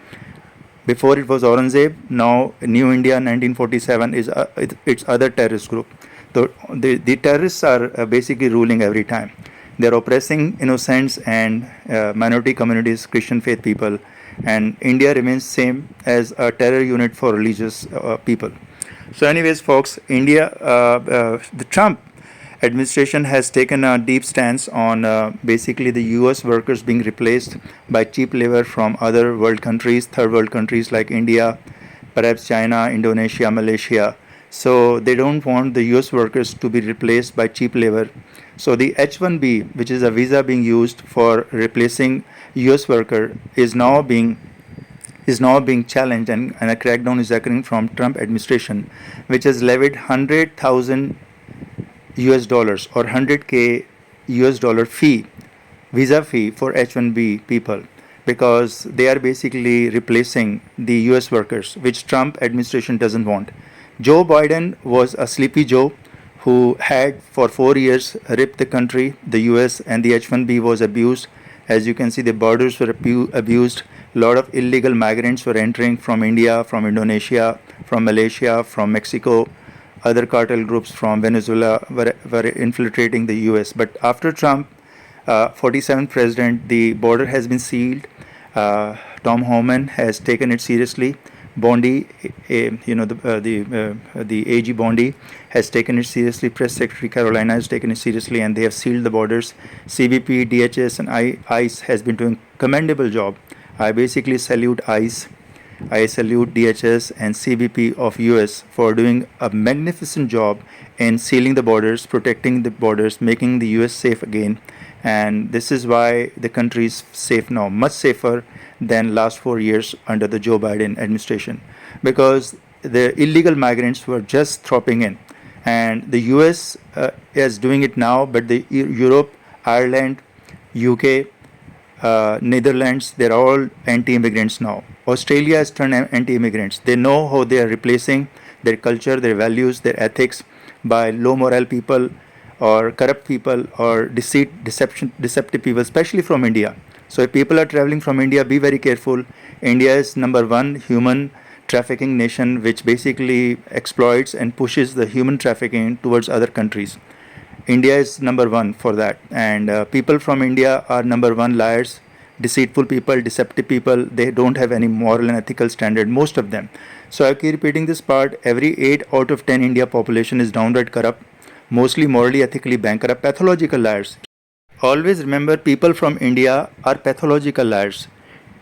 Before it was Aurangzeb, now New India 1947 is its other terrorist group. The terrorists are basically ruling every time. They are oppressing innocents and minority communities, Christian faith people, and India remains same as a terror unit for religious people. So anyways, folks, the Trump administration has taken a deep stance on basically the US workers being replaced by cheap labor from other world countries, third world countries like India, perhaps China, Indonesia, Malaysia. So they don't want the US workers to be replaced by cheap labor. So the H-1B, which is a visa being used for replacing US worker, is now being challenged, and a crackdown is occurring from Trump administration, which has levied $100,000 or 100K US dollar visa fee for H-1B people, because they are basically replacing the US workers, which Trump administration doesn't want. Joe Biden was a sleepy Joe who had for 4 years ripped the country, the US, and the H-1B was abused. As you can see, the borders were abused. A lot of illegal migrants were entering from India, from Indonesia, from Malaysia, from Mexico. Other cartel groups from Venezuela were infiltrating the US. But after Trump, 47th president, the border has been sealed. Tom Homan has taken it seriously. Bondi, the AG Bondi has taken it seriously. Press Secretary Carolina has taken it seriously, and they have sealed the borders. CBP, DHS, and ICE has been doing commendable job. I basically salute ICE. I salute DHS and CBP of US for doing a magnificent job in sealing the borders, protecting the borders, making the US safe again. And this is why the country is safe now, much safer than last 4 years under the Joe Biden administration, because the illegal migrants were just dropping in, and the US is doing it now, but the Europe, Ireland, UK, Netherlands, they're all anti-immigrants now. Australia has turned anti-immigrants. They know how they are replacing their culture, their values, their ethics by low moral people or corrupt people or deceptive people, especially from India. So if people are traveling from India, be very careful. India is number one human trafficking nation, which basically exploits and pushes the human trafficking towards other countries. India is number one for that, and people from India are number one liars, deceitful people, deceptive people. They don't have any moral and ethical standard, most of them. So I keep repeating this part. Every 8 out of 10 India population is downright corrupt, mostly morally, ethically bankrupt, pathological liars. Always remember, people from India are pathological liars.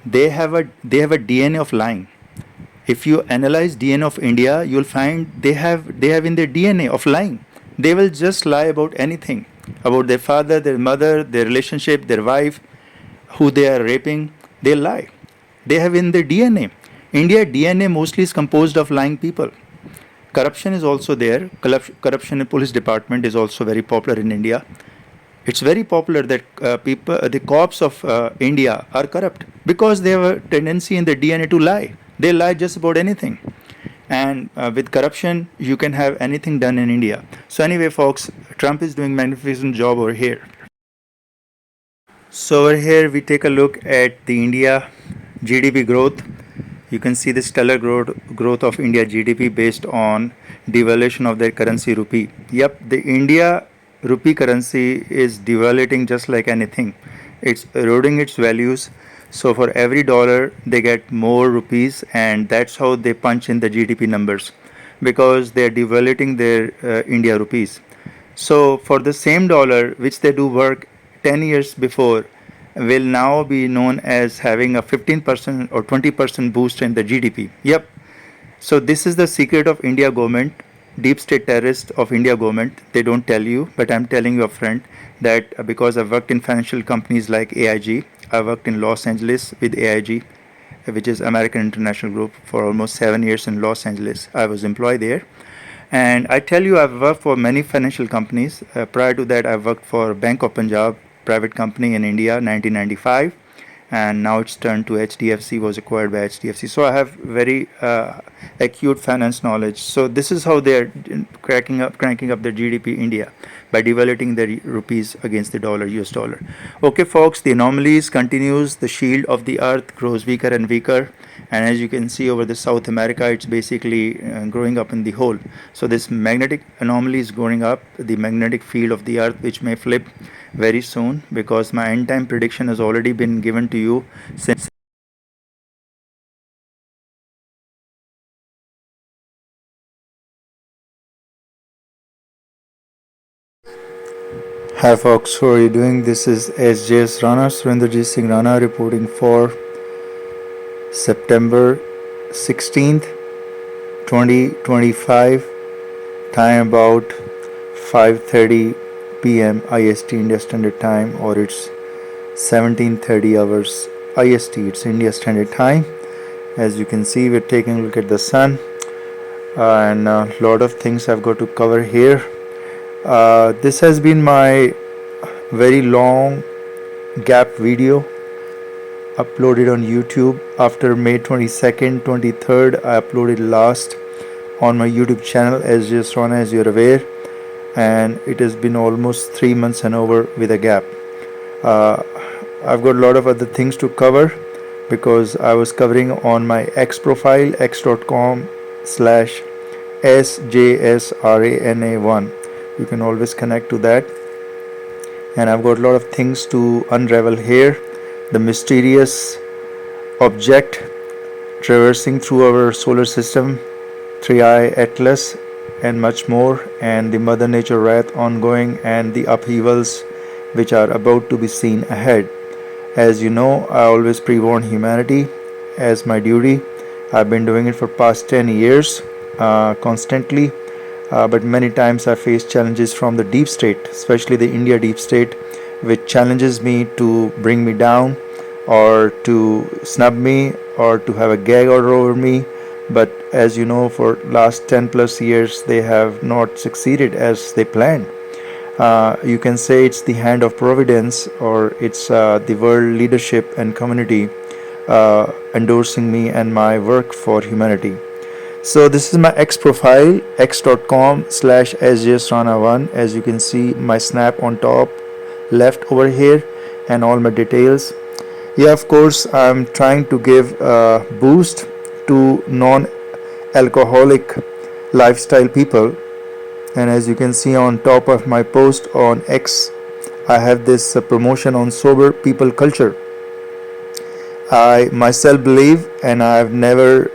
They have a DNA of lying. If you analyze DNA of India, you'll find they have in their DNA of lying. They will just lie about anything, about their father, their mother, their relationship, their wife, who they are raping. They lie. They have in their DNA. India DNA mostly is composed of lying people. Corruption is also there. Corruption in police department is also very popular in India. It's very popular that the cops of India are corrupt because they have a tendency in their DNA to lie. They lie just about anything. And with corruption, you can have anything done in India. So anyway, folks, Trump is doing a magnificent job over here. So over here, we take a look at the India GDP growth. You can see the stellar growth of India GDP based on devaluation of their currency rupee. Yep, the India rupee currency is devaluating just like anything. It's eroding its values. So for every dollar, they get more rupees, and that's how they punch in the GDP numbers, because they're devaluating their India rupees. So for the same dollar, which they do work 10 years before, will now be known as having a 15% or 20% boost in the GDP. Yep. So this is the secret of India government, deep state terrorists of India government. They don't tell you, but I'm telling you, a friend, that because I've worked in financial companies like AIG, I worked in Los Angeles with AIG, which is American International Group, for almost 7 years in Los Angeles. I was employed there. And I tell you, I've worked for many financial companies. Prior to that, I worked for Bank of Punjab, private company in India, 1995. And now it's turned to HDFC, was acquired by HDFC. So I have very acute finance knowledge. So this is how they're cranking up their GDP India, by devaluating their rupees against the dollar, US dollar. Okay, folks, the anomalies continues. The shield of the earth grows weaker and weaker. And as you can see over the South America, it's basically growing up in the hole. So this magnetic anomaly is going up, the magnetic field of the earth, which may flip very soon, because my end time prediction has already been given to you since. Hi folks, how are you doing? This is Sjsrana, Surinderjit Singh Rana, reporting for September 16th, 2025. Time about 5:30 p.m. IST, India Standard Time, or it's 17:30 hours IST, it's India Standard Time. As you can see, we're taking a look at the sun, and a lot of things I've got to cover here. This has been my very long gap video uploaded on YouTube. After May 22nd, 23rd, I uploaded last on my YouTube channel as Sjsrana, as you're aware, and it has been almost 3 months and over with a gap. I've got a lot of other things to cover, because I was covering on my X profile, x.com/sjsrana1. You can always connect to that, and I've got a lot of things to unravel here. The mysterious object traversing through our solar system, three-eye Atlas, and much more, and the Mother Nature wrath ongoing, and the upheavals which are about to be seen ahead. As you know, I always pre-warn humanity as my duty. I've been doing it for past 10 years constantly, but many times I face challenges from the deep state, especially the India deep state, which challenges me to bring me down or to snub me or to have a gag order over me. But as you know, for last 10 plus years they have not succeeded as they planned. You can say it's the hand of providence, or it's the world leadership and community endorsing me and my work for humanity. So this is my X profile, x.com/Sjsrana1. As you can see, my snap on top left over here and all my details. Yeah, of course, I'm trying to give a boost to non-alcoholic lifestyle people. And as you can see on top of my post on X, I have this promotion on sober people culture. I myself believe, and I've never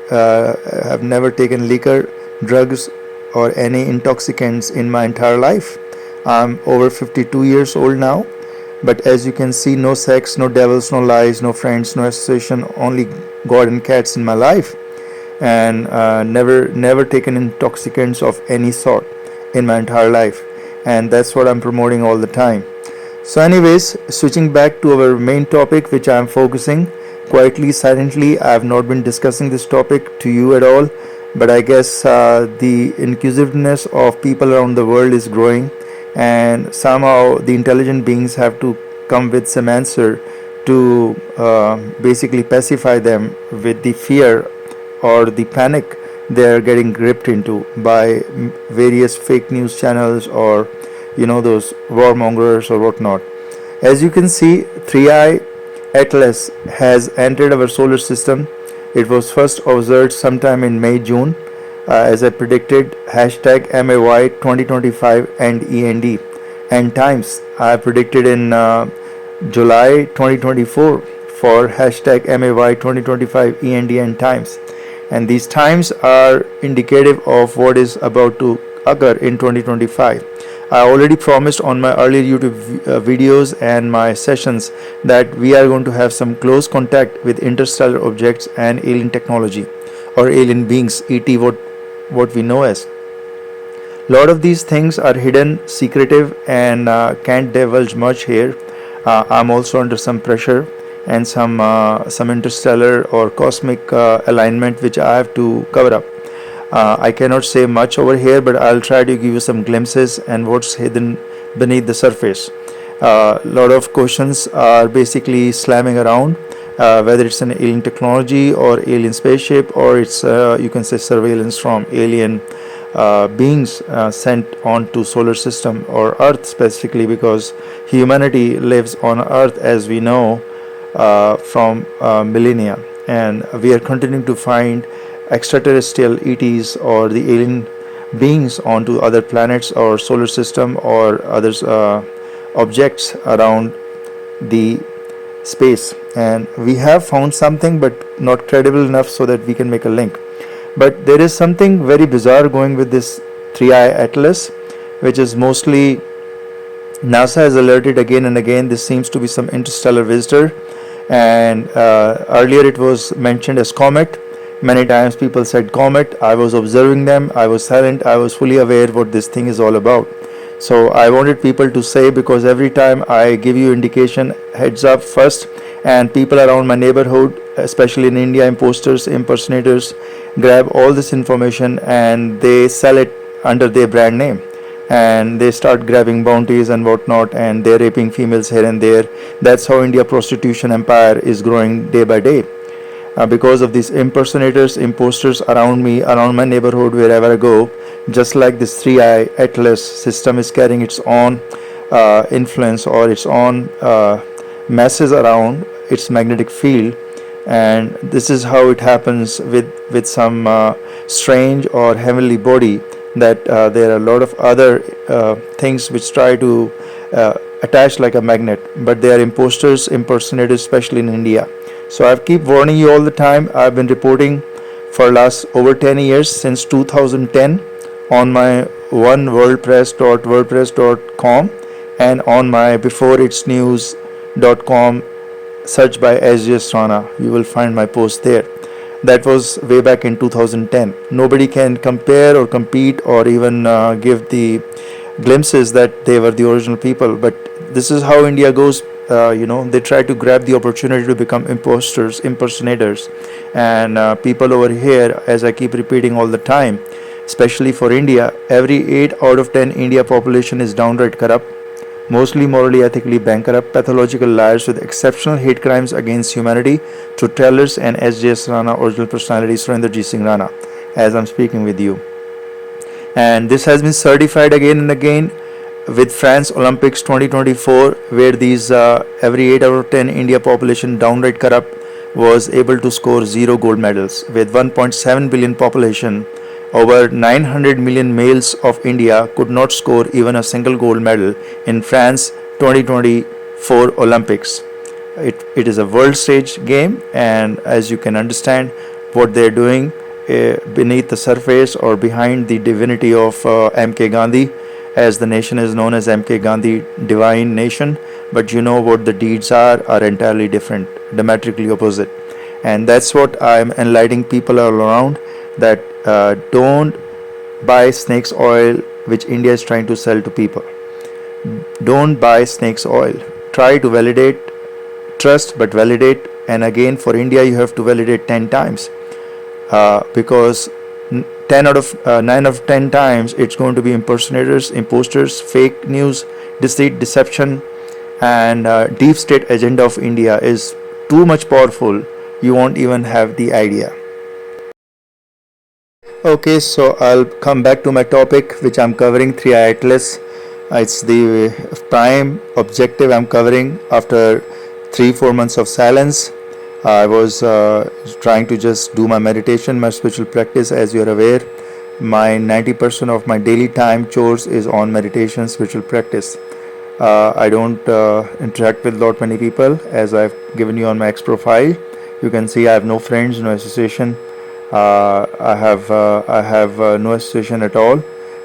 taken liquor, drugs, or any intoxicants in my entire life. I'm over 52 years old now, but as you can see, no sex, no devils, no lies, no friends, no association, only God and cats in my life, and never taken intoxicants of any sort in my entire life, and that's what I'm promoting all the time. So anyways, switching back to our main topic, which I'm focusing quietly, silently. I have not been discussing this topic to you at all, but I guess the inquisitiveness of people around the world is growing, and somehow the intelligent beings have to come with some answer to basically pacify them with the fear or the panic they are getting gripped into by various fake news channels, or those warmongers or whatnot. As you can see, three-eye Atlas has entered our solar system. It was first observed sometime in May-June, as I predicted. Hashtag MAY 2025 and END. And times I predicted in July 2024 for hashtag MAY 2025 END and times. And these times are indicative of what is about to occur in 2025. I already promised on my earlier YouTube videos and my sessions that we are going to have some close contact with interstellar objects and alien technology, or alien beings, ET, what we know as. A lot of these things are hidden, secretive, and can't divulge much here. I'm also under some pressure and some interstellar or cosmic alignment which I have to cover up. I cannot say much over here, but I'll try to give you some glimpses and what's hidden beneath the surface. A lot of questions are basically slamming around, whether it's an alien technology or alien spaceship, or it's you can say surveillance from alien beings sent onto solar system or Earth specifically, because humanity lives on Earth, as we know, from millennia, and we are continuing to find extraterrestrial ETs or the alien beings onto other planets or solar system or other objects around the space. And we have found something, but not credible enough so that we can make a link. But there is something very bizarre going with this three-eye Atlas, which is mostly NASA has alerted again and again. This seems to be some interstellar visitor, and earlier it was mentioned as comet. Many times people said comet. I was observing them. I was silent. I was fully aware what this thing is all about. So I wanted people to say, because every time I give you indication, heads up first, and people around my neighborhood, especially in India, imposters, impersonators, grab all this information and they sell it under their brand name, and they start grabbing bounties and whatnot, and they're raping females here and there. That's how India prostitution empire is growing day by day. Because of these impersonators, imposters around me, around my neighborhood, wherever I go, just like this three-eye Atlas system is carrying its own influence or its own masses around its magnetic field. And this is how it happens with some strange or heavenly body, that there are a lot of other things which try to attach like a magnet, but they are imposters, impersonators, especially in India. So I keep warning you all the time. I've been reporting for last over 10 years, since 2010, on my one wordpress.wordpress.com and on my beforeitsnews.com. Search by Sjsrana. You will find my post there. That was way back in 2010. Nobody can compare or compete or even give the glimpses that they were the original people. But this is how India goes. They try to grab the opportunity to become imposters, impersonators, and people over here, as I keep repeating all the time, especially for India, every 8 out of 10 India population is downright corrupt, mostly morally, ethically bankrupt, pathological liars with exceptional hate crimes against humanity, truth-tellers, and Sjsrana original personality Surinderjit Singh Rana, as I'm speaking with you. And this has been certified again and again with France Olympics 2024, where these every 8 out of 10 India population downright corrupt was able to score 0 gold medals. With 1.7 billion population, over 900 million males of India could not score even a single gold medal in France 2024 Olympics. It is a world stage game, and as you can understand what they're doing beneath the surface or behind the divinity of MK Gandhi, as the nation is known as MK Gandhi divine nation, but you know what the deeds are entirely different, diametrically opposite. And that's what I'm enlightening people all around, that don't buy snake's oil which India is trying to sell to people. Don't buy snake's oil. Try to validate, trust but validate, and again for India you have to validate 10 times because 9 out of 10 times it's going to be impersonators, imposters, fake news, deceit, deception, and deep state agenda of India is too much powerful. You won't even have the idea. Okay, so I'll come back to my topic, which I'm covering 3i Atlas. It's the prime objective I'm covering after 3-4 months of silence. I was trying to just do my meditation, my spiritual practice. As you're aware, my 90% of my daily time chores is on meditation, spiritual practice. I don't interact with lot many people, as I've given you on my X profile. You can see I have no friends, no association. I have no association at all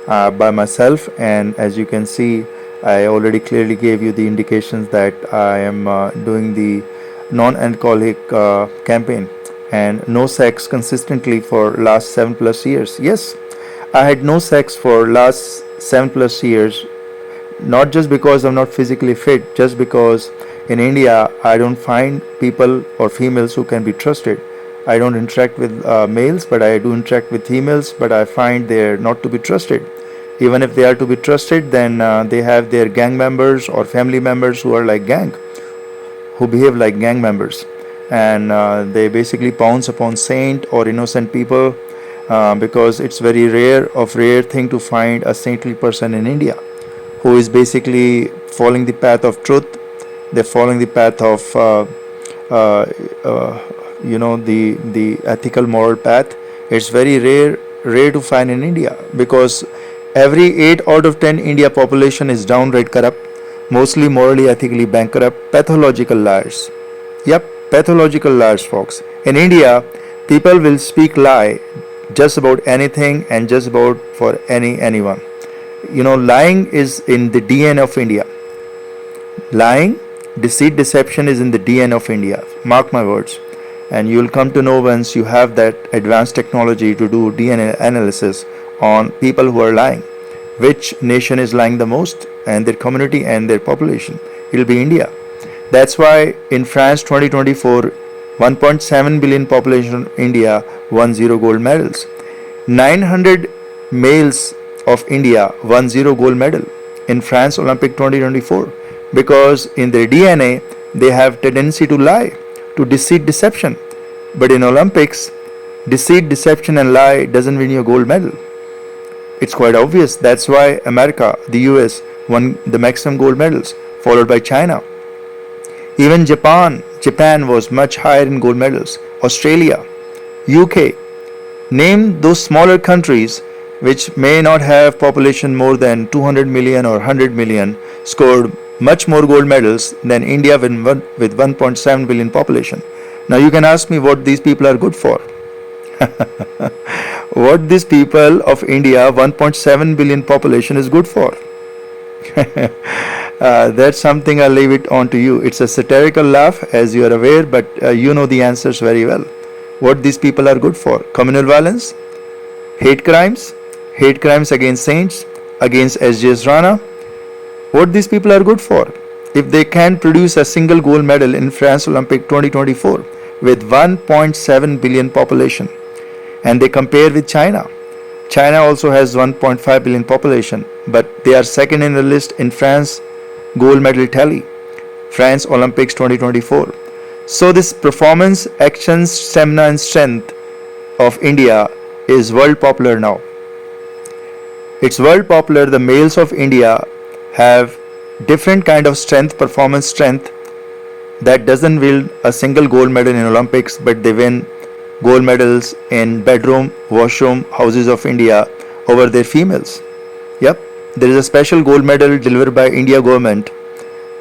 by myself, and as you can see, I already clearly gave you the indications that I am doing the non-alcoholic campaign and no sex consistently for last 7+ years. Yes, I had no sex for last 7+ years, not just because I'm not physically fit, just because in India I don't find people or females who can be trusted. I don't interact with males, but I do interact with females, but I find they're not to be trusted. Even if they are to be trusted, then they have their gang members or family members who are like gang, who behave like gang members, and they basically pounce upon saint or innocent people because it's very rare thing to find a saintly person in India who is basically following the path of truth. They're following the path of the ethical moral path. It's very rare to find in India, because every 8 out of 10 India population is downright corrupt, mostly morally, ethically bankrupt, pathological liars. Yep, pathological liars, folks. In India, people will speak lie just about anything and just about for anyone. Lying is in the DNA of India. Lying, deceit, deception is in the DNA of India. Mark my words. And you will come to know once you have that advanced technology to do DNA analysis on people who are lying. Which nation is lying the most, and their community and their population? It will be India. That's why in France 2024, 1.7 billion population India won 0 gold medals. 900 males of India won 0 gold medal in France Olympic 2024, because in their DNA they have tendency to lie, to deceit, deception. But in Olympics, deceit, deception and lie doesn't win you a gold medal. It's quite obvious. That's why America, the US, won the maximum gold medals, followed by China. Even Japan was much higher in gold medals. Australia, UK. Name those smaller countries which may not have population more than 200 million or 100 million, scored much more gold medals than India with 1.7 billion population. Now you can ask me what these people are good for. What these people of India, 1.7 billion population, is good for. That's something I'll leave it on to you. It's a satirical laugh, as you are aware, but you know the answers very well. What these people are good for: communal violence, hate crimes against saints, against Sjsrana. What these people are good for? If they can produce a single gold medal in France Olympic 2024 with 1.7 billion population, and they compare with China. China also has 1.5 billion population, but they are second in the list in France gold medal tally, France Olympics 2024. So this performance, action, stamina and strength of India is world popular now. It's world popular. The males of India have different kind of strength, performance strength, that doesn't win a single gold medal in Olympics, but they win gold medals in bedroom, washroom, houses of India over their females. Yep, there is a special gold medal delivered by India government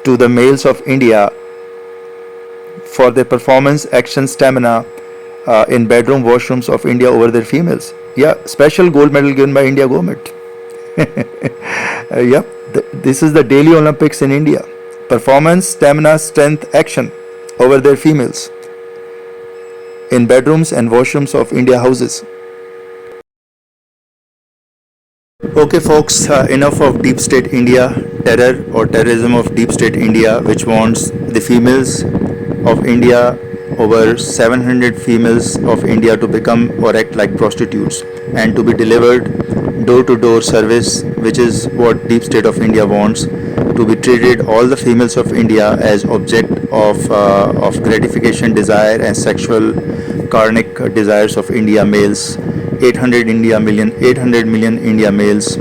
to the males of India for their performance, action, stamina in bedroom, washrooms of India over their females. Yeah, special gold medal given by India government. Yep, this is the daily Olympics in India. Performance, stamina, strength, action over their females in bedrooms and washrooms of India houses. Okay folks, enough of deep state India, terror or terrorism of deep state India, which wants the females of India, over 700 females of India, to become or act like prostitutes and to be delivered door-to-door service, which is what deep state of India wants, to be treated all the females of India as object of gratification, desire and sexual carnic desires of India males. 800 million India males,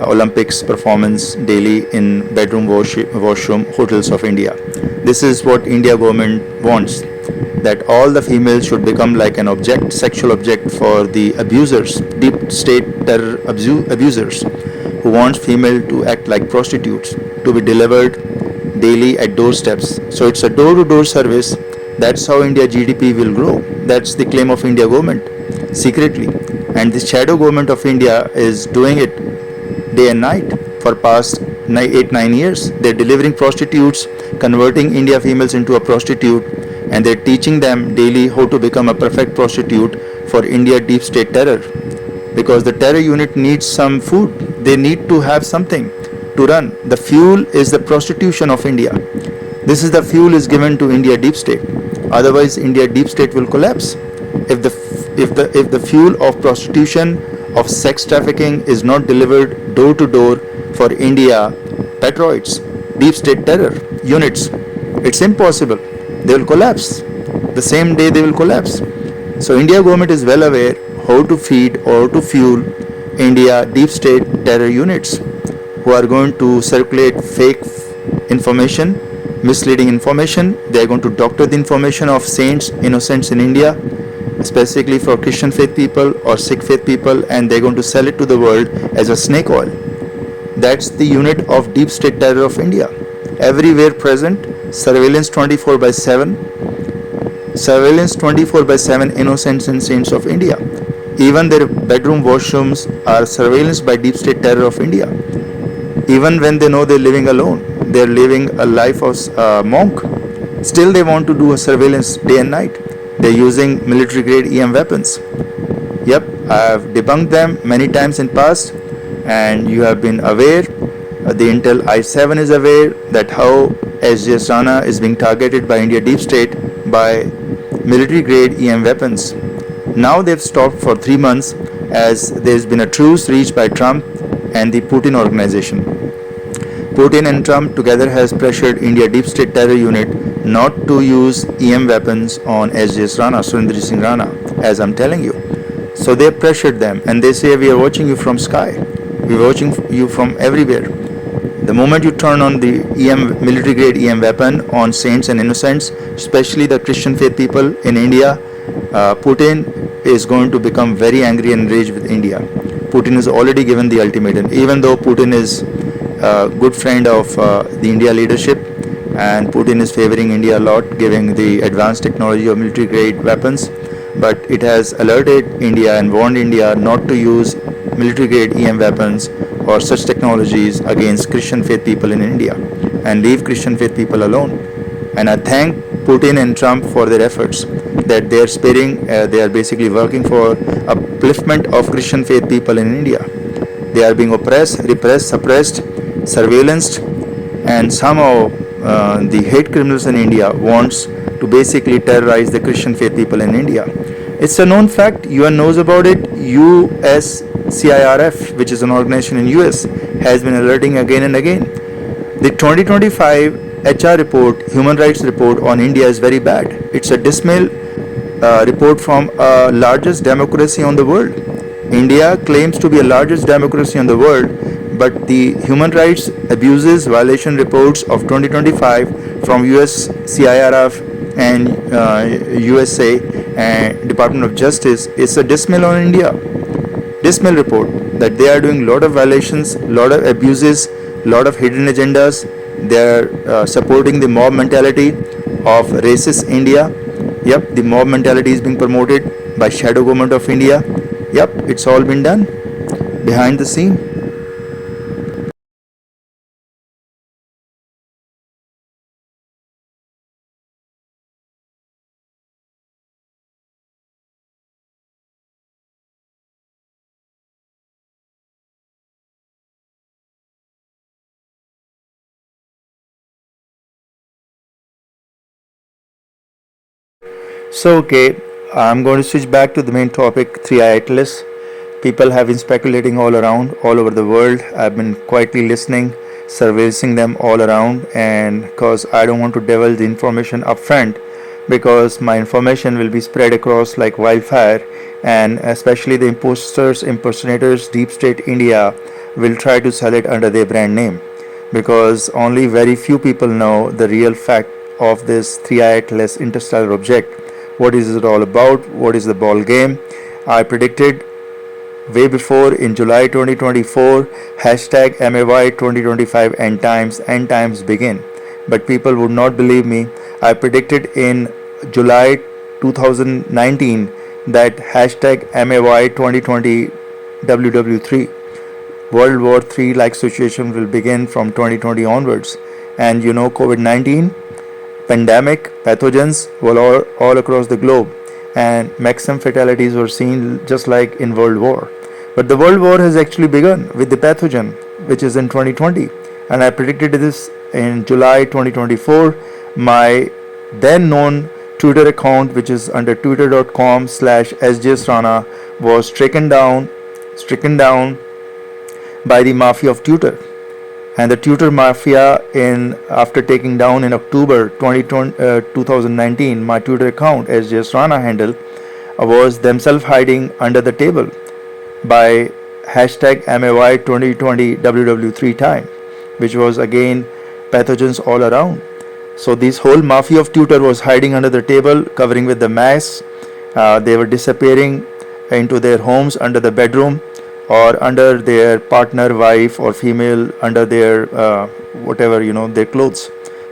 Olympics performance daily in bedroom, washroom, hotels of India. This is what India government wants, that all the females should become like an object, sexual object for the abusers, deep state terror abusers, who wants female to act like prostitutes, to be delivered daily at doorsteps. So it's a door-to-door service. That's how India GDP will grow. That's the claim of India government, secretly. And the shadow government of India is doing it day and night for past 8-9 years. They're delivering prostitutes, converting India females into a prostitute, and they're teaching them daily how to become a perfect prostitute for India deep state terror. Because the terror unit needs some food. They need to have something to run. The fuel is the prostitution of India. This is the fuel is given to India deep state. Otherwise, India deep state will collapse. If the fuel of prostitution, of sex trafficking is not delivered door to door for India patriots, deep state terror units, it's impossible. They will collapse. The same day they will collapse. So India government is well aware how to feed or to fuel India deep state terror units, who are going to circulate fake information, misleading information. They are going to doctor the information of saints, innocents in India, specifically for Christian faith people or Sikh faith people, and they're going to sell it to the world as a snake oil. That's the unit of deep state terror of India. Everywhere present, surveillance 24/7, surveillance 24/7, innocents and saints of India. Even their bedroom washrooms are surveillance by deep state terror of India. Even when they know they're living alone, they're living a life of monk, still they want to do a surveillance day and night. They're using military grade EM weapons. Yep, I have debunked them many times in past, and you have been aware. The Intel I7 is aware that how Sjsrana is being targeted by India deep state by military grade EM weapons. Now they've stopped for 3 months as there's been a truce reached by Trump and the Putin organization. Putin and Trump together has pressured India deep state terror unit not to use EM weapons on Sjsrana, Surinderjit Singh Rana, as I'm telling you. So they pressured them and they say, we are watching you from sky. We're watching you from everywhere. The moment you turn on the EM, military grade EM weapon on saints and innocents, especially the Christian faith people in India, Putin is going to become very angry and enraged with India. Putin has already given the ultimatum, even though Putin is a good friend of the India leadership and Putin is favoring India a lot, giving the advanced technology of military grade weapons. But it has alerted India and warned India not to use military grade EM weapons or such technologies against Christian faith people in India, and leave Christian faith people alone. And I thank Putin and Trump for their efforts, that they are sparing, they are basically working for upliftment of Christian faith people in India. They are being oppressed, repressed, suppressed, surveillanced, and somehow the hate criminals in India wants to basically terrorize the Christian faith people in India. It's a known fact. UN knows about it. USCIRF, which is an organization in US, has been alerting again and again. The 2025 HR report, Human Rights Report on India is very bad. It's a dismal report from largest democracy on the world. India claims to be a largest democracy in the world, but the human rights abuses violation reports of 2025 from USCIRF and USA and Department of Justice is a dismal on India. Dismal report that they are doing a lot of violations, lot of abuses, lot of hidden agendas. They are supporting the mob mentality of racist India. Yep, the mob mentality is being promoted by shadow government of India. Yep, it's all been done behind the scene. So, okay, I'm going to switch back to the main topic, 3i Atlas. People have been speculating all around, all over the world. I've been quietly listening, surveying them all around, and because I don't want to divulge the information upfront, because my information will be spread across like wildfire, and especially the imposters, impersonators, deep state India will try to sell it under their brand name, because only very few people know the real fact of this 3i Atlas interstellar object. What is it all about? What is the ball game? I predicted way before in July 2024, hashtag MAY 2025 end times begin. But people would not believe me. I predicted in July 2019 that hashtag MAY 2020 WW3, World War III like situation will begin from 2020 onwards. And you know, COVID-19 pandemic pathogens were all across the globe, and maximum fatalities were seen just like in World War. But the World War has actually begun with the pathogen, which is in 2020, and I predicted this in July 2024. My then known Twitter account, which is under twitter.com/Sjsrana, was stricken down by the mafia of Twitter. And the Twitter mafia, after taking down in October 2019 my Twitter account Sjsrana handle, was themselves hiding under the table by hashtag MAY 2020 WW3 time, which was again pathogens all around. So this whole mafia of Twitter was hiding under the table, covering with the masks. They were disappearing into their homes, under the bedroom, or under their partner, wife or female, under their whatever, their clothes.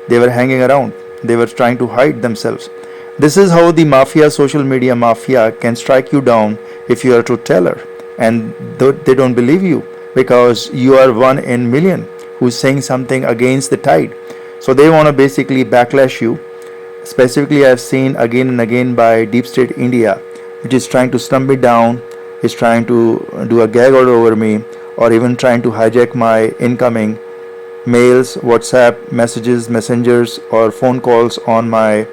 They were hanging around. They were trying to hide themselves. This is how the mafia, social media mafia, can strike you down if you are a truth teller, and they don't believe you because you are one in million who's saying something against the tide. So they want to basically backlash you. Specifically, I've seen again and again by deep state India, which is trying to stump me down, is trying to do a gag order over me, or even trying to hijack my incoming mails, WhatsApp messages, messengers, or phone calls on my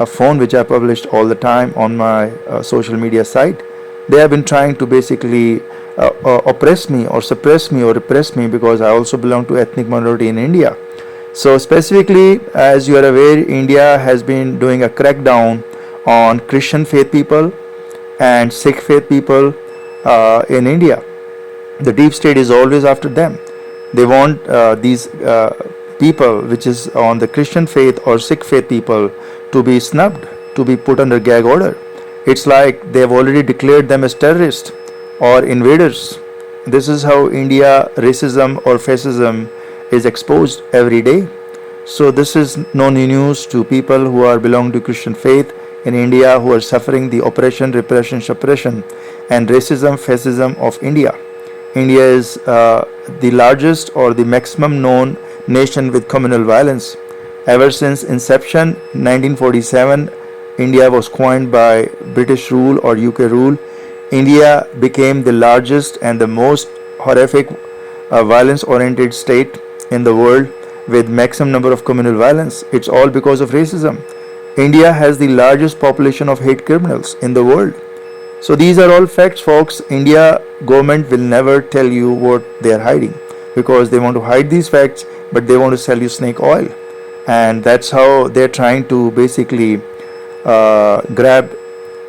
phone, which I published all the time on my social media site. They have been trying to basically oppress me or suppress me or repress me, because I also belong to ethnic minority in India. So specifically, as you are aware, India has been doing a crackdown on Christian faith people and Sikh faith people in India. The deep state is always after them. They want these people, which is on the Christian faith or Sikh faith people, to be snubbed, to be put under gag order. It's like they have already declared them as terrorists or invaders. This is how India racism or fascism is exposed every day. So this is no new news to people who are belong to Christian faith in India who are suffering the oppression, repression, suppression, and racism, fascism of India. India is the largest or the maximum known nation with communal violence. Ever since inception, 1947, India was coined by British rule or UK rule. India became the largest and the most horrific violence-oriented state in the world with maximum number of communal violence. It's all because of racism. India has the largest population of hate criminals in the world. So these are all facts, folks. India government will never tell you what they are hiding because they want to hide these facts, but they want to sell you snake oil, and that's how they're trying to basically grab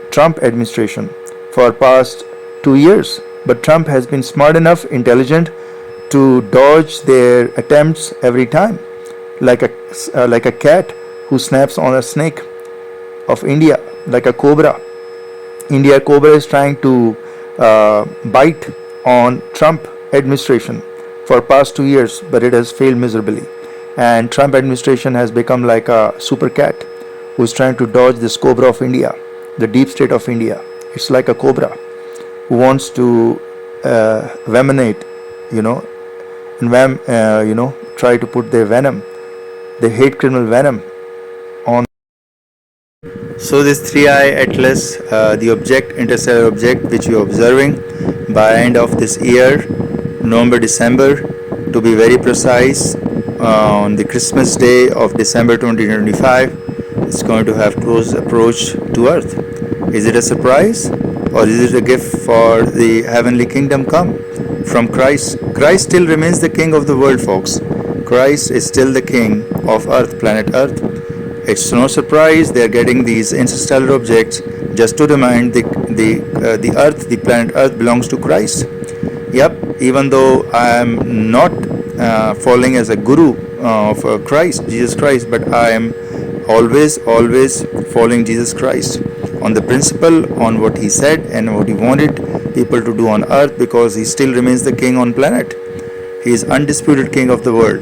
Trump administration for past 2 years. But Trump has been smart enough, intelligent to dodge their attempts every time, like a cat who snaps on a snake of India, like a cobra. India cobra is trying to bite on Trump administration for past 2 years, but it has failed miserably. And Trump administration has become like a super cat who is trying to dodge this cobra of India, the deep state of India. It's like a cobra who wants to venomate, and try to put their venom, the hate criminal venom on. So this three-eye atlas, the object, interstellar object, which we are observing by end of this year, November, December, to be very precise, on the Christmas day of December 2025, it's going to have close approach to Earth. Is it a surprise, or is it a gift for the heavenly kingdom come from Christ? Christ still remains the king of the world, folks. Christ is still the king of Earth, planet Earth. It's no surprise they are getting these interstellar objects just to remind the Earth, the planet Earth belongs to Christ. Yep, even though I am not following as a guru of Christ, Jesus Christ, but I am always following Jesus Christ on the principle, on what he said and what he wanted people to do on earth, because he still remains the king on planet. He is undisputed king of the world.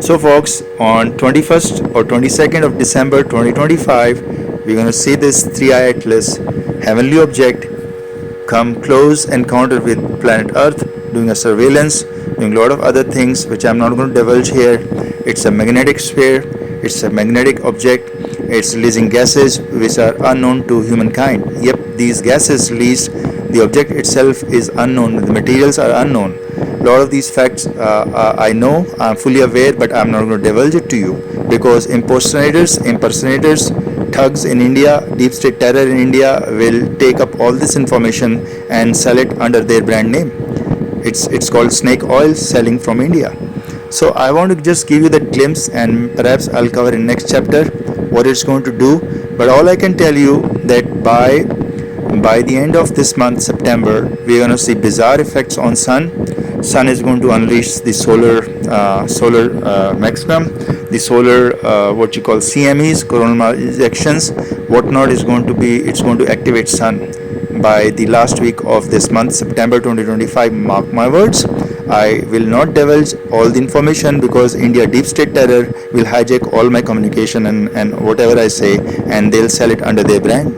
So folks, on 21st or 22nd of December 2025, we're going to see this three-eye atlas, heavenly object, come close encounter with planet Earth, doing a surveillance, doing a lot of other things which I'm not going to divulge here. It's a magnetic sphere, it's a magnetic object, it's releasing gases which are unknown to humankind. Yep, these gases released, the object itself is unknown, the materials are unknown. A lot of these facts I know, I'm fully aware, but I'm not going to divulge it to you because impersonators, thugs in India, deep state terror in India will take up all this information and sell it under their brand name. It's called snake oil selling from India. So I want to just give you that glimpse, and perhaps I'll cover in next chapter what it's going to do. But all I can tell you that by the end of this month, September, we're going to see bizarre effects on sun. Sun is going to unleash the solar maximum, the solar what you call CMEs, coronal ejections, whatnot is going to be. It's going to activate sun by the last week of this month, September 2025. Mark my words. I will not divulge all the information because India deep state terror will hijack all my communication and whatever I say, and they'll sell it under their brand.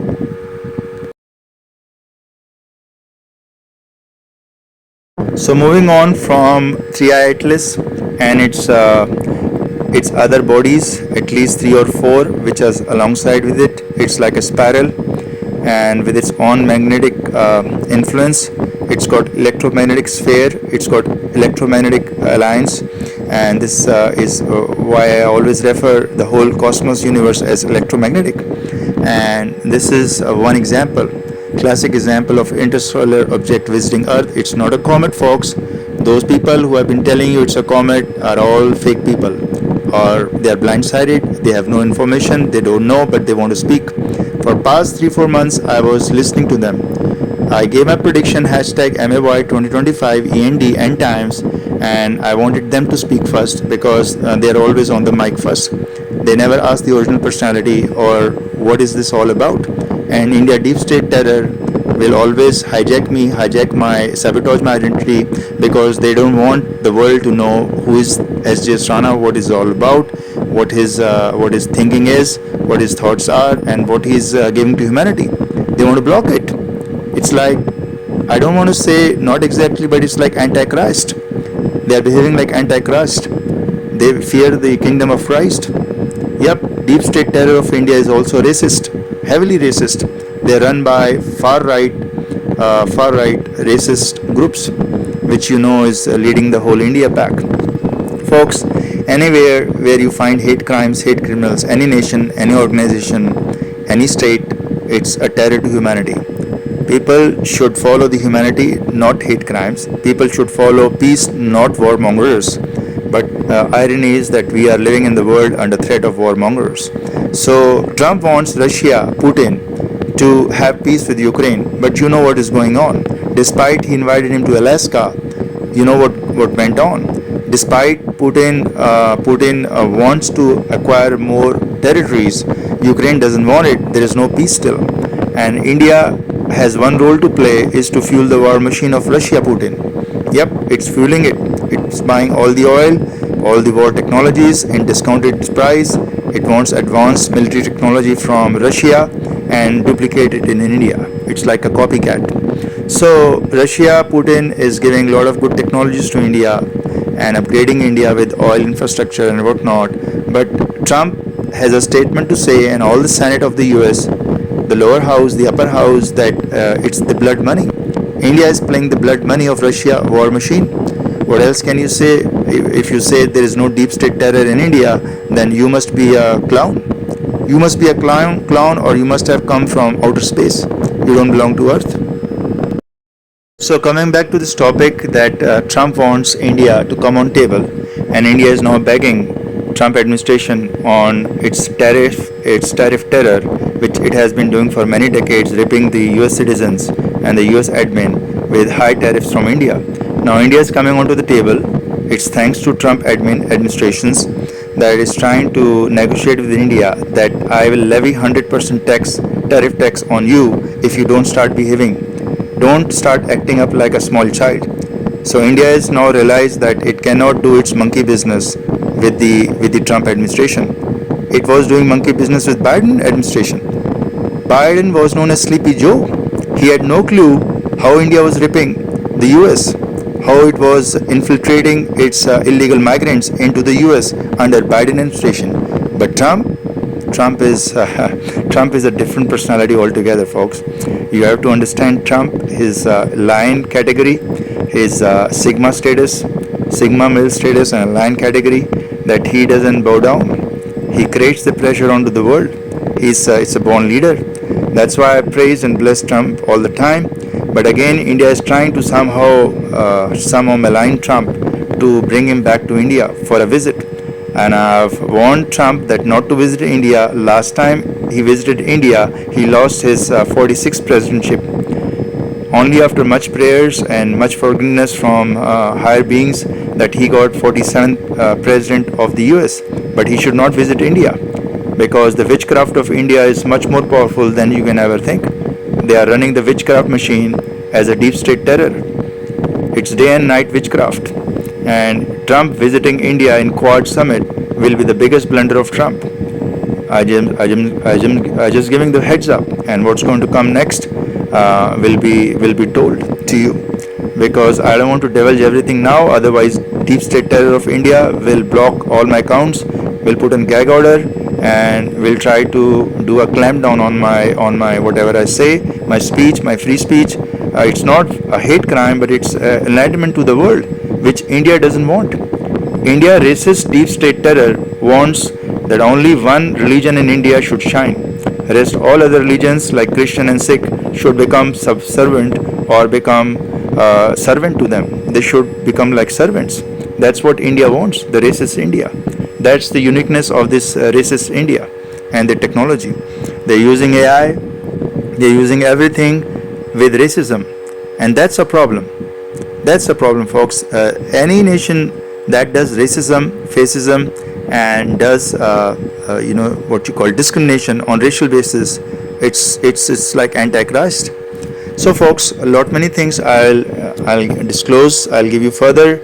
So moving on from three-eye atlas and its other bodies, at least 3 or 4 which are alongside with it. It's like a spiral, and with its own magnetic influence. It's got electromagnetic sphere, it's got electromagnetic alliance, and this is why I always refer the whole cosmos universe as electromagnetic. And this is one example, classic example of interstellar object visiting Earth. It's not a comet, folks. Those people who have been telling you it's a comet are all fake people, or they are blindsided, they have no information, they don't know, but they want to speak. For past 3-4 months I was listening to them. I gave my prediction hashtag MAY 2025 END end times, and I wanted them to speak first because they are always on the mic first. They never ask the original personality or what is this all about. And India deep state terror will always hijack my, sabotage my identity, because they don't want the world to know who is Sjsrana, what is all about, what his thinking is, what his thoughts are, and what he's giving to humanity. They want to block it. It's like, I don't want to say not exactly, but it's like Antichrist. They are behaving like Antichrist. They fear the kingdom of Christ. Yep, deep state terror of India is also racist, heavily racist. They are run by far right racist groups, which you know is leading the whole India pack. Folks, anywhere where you find hate crimes, hate criminals, any nation, any organization, any state, it's a terror to humanity. People should follow the humanity, not hate crimes. People should follow peace, not warmongers. But irony is that we are living in the world under threat of warmongers. So Trump wants Russia, Putin, to have peace with Ukraine. But you know what is going on. Despite he invited him to Alaska, you know what went on. Despite Putin wants to acquire more territories, Ukraine doesn't want it. There is no peace still. And India has one role to play, is to fuel the war machine of Russia, Putin. Yep, it's fueling it. It's buying all the oil, all the war technologies in discounted price. It wants advanced military technology from Russia and duplicate it in India. It's like a copycat. So Russia, Putin is giving a lot of good technologies to India and upgrading India with oil infrastructure and whatnot. But Trump has a statement to say, and all the Senate of the US, the lower house, the upper house, that it's the blood money. India is playing the blood money of Russia war machine. What else can you say? If you say there is no deep state terror in India, then you must be a clown. You must be a clown, or you must have come from outer space. You don't belong to Earth. So coming back to this topic, that Trump wants India to come on table, and India is now begging Trump administration on its tariff terror, which it has been doing for many decades, ripping the US citizens and the US admin with high tariffs from India. Now India is coming onto the table. It's thanks to Trump administrations that is trying to negotiate with India that I will levy 100% tariff tax on you if you don't start acting up like a small child. So India has now realized that it cannot do its monkey business with the Trump administration. It was doing monkey business with Biden administration. Biden was known as Sleepy Joe. He had no clue how India was ripping the US, how it was infiltrating its illegal migrants into the US under Biden administration. But Trump is a different personality altogether, folks. You have to understand Trump, his lion category, his Sigma male status, and a lion category, that he doesn't bow down. He creates the pressure onto the world. It's a born leader. That's why I praise and bless Trump all the time. But again, India is trying to somehow malign Trump to bring him back to India for a visit. And I've warned Trump that not to visit India. Last time he visited India, he lost his 46th presidentship. Only after much prayers and much forgiveness from higher beings that he got 47th president of the US. But he should not visit India, because the witchcraft of India is much more powerful than you can ever think. They are running the witchcraft machine as a deep state terror. It's day and night witchcraft. And Trump visiting India in Quad Summit will be the biggest blunder of Trump. I just giving the heads up, and what's going to come next will be told to you, because I don't want to divulge everything now. Otherwise, deep state terror of India will block all my accounts, will put in gag order, and will try to do a clampdown on my whatever I say, my speech, my free speech. It's not a hate crime, but it's enlightenment to the world, which India doesn't want. India, racist deep state terror, wants that only one religion in India should shine. Rest all other religions like Christian and Sikh should become subservient or become servant to them. They should become like servants. That's what India wants, the racist India. That's the uniqueness of this racist India and the technology. They're using AI, they're using everything with racism, and that's a problem. That's a problem, folks. Any nation that does racism, fascism, and does what you call discrimination on racial basis, it's like Antichrist. So, folks, a lot many things I'll disclose. I'll give you further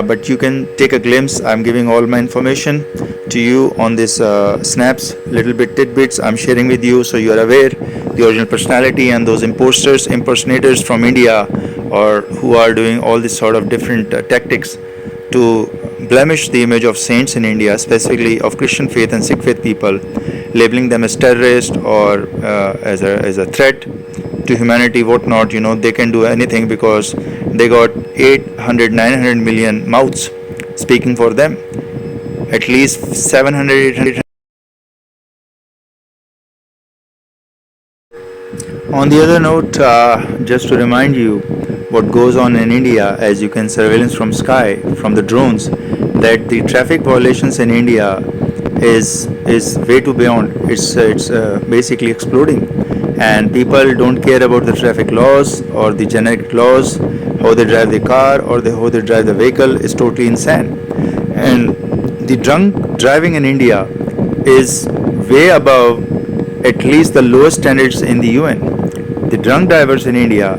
but you can take a glimpse. I'm giving all my information to you on this snaps, little bit tidbits I'm sharing with you, so you are aware the original personality and those imposters, impersonators from India, or who are doing all this sort of different tactics to blemish the image of saints in India, specifically of Christian faith and Sikh faith people, labeling them as terrorists or as a threat to humanity, whatnot. They can do anything because they got 800, 900 million mouths speaking for them. At least 700, 800. On the other note, just to remind you what goes on in India, as you can surveillance from sky, from the drones, that the traffic violations in India is way too beyond. It's basically exploding, and people don't care about the traffic laws or the generic laws. How they drive the car or how they drive the vehicle is totally insane. And the drunk driving in India is way above at least the lowest standards in the UN. The drunk drivers in India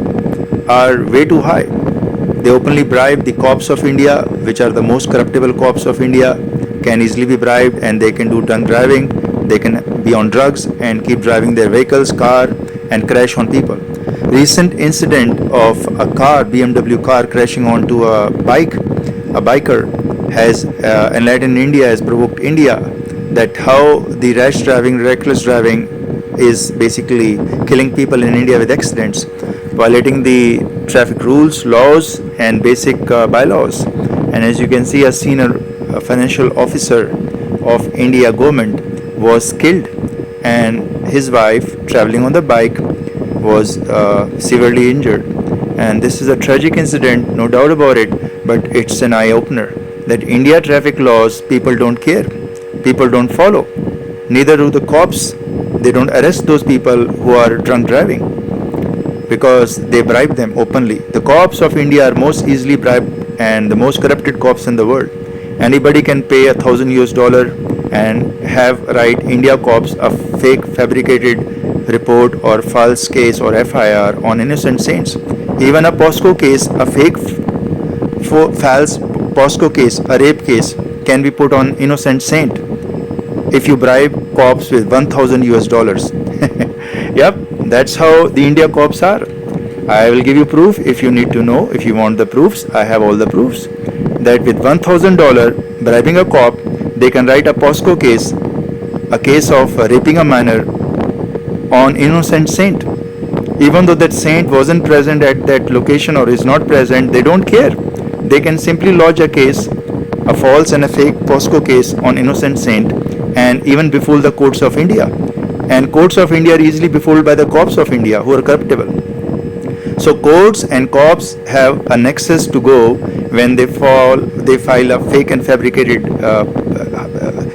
are way too high. They openly bribe the cops of India, which are the most corruptible cops of India, can easily be bribed, and they can do drunk driving. They can be on drugs and keep driving their vehicles, car, and crash on people. Recent incident of a car, BMW car, crashing onto a biker, has enlightened India, has provoked India that how the rash driving, reckless driving is basically killing people in India with accidents, violating the traffic rules, laws, and basic bylaws. And as you can see, a senior financial officer of India government was killed, and his wife, traveling on the bike, was severely injured. And this is a tragic incident, no doubt about it, but it's an eye-opener that India traffic laws, people don't care, people don't follow. Neither do the cops. They don't arrest those people who are drunk driving because they bribe them openly. The cops of India are most easily bribed and the most corrupted cops in the world. Anybody can pay $1,000 and have write India cops a fake fabricated report or false case or FIR on innocent saints. Even a POSCO case, a fake false POSCO case, a rape case, can be put on innocent saint if you bribe cops with $1,000. Yep, that's how the India cops are. I will give you proof if you need to know. If you want the proofs, I have all the proofs that with $1,000 bribing a cop, they can write a POSCO case, a case of raping a minor on innocent saint. Even though that saint wasn't present at that location or is not present, they don't care. They can simply lodge a case, a false and a fake POSCO case on innocent saint, and even befool the courts of India. And courts of India are easily befooled by the cops of India who are corruptible. So courts and cops have a nexus to go when they file a fake and fabricated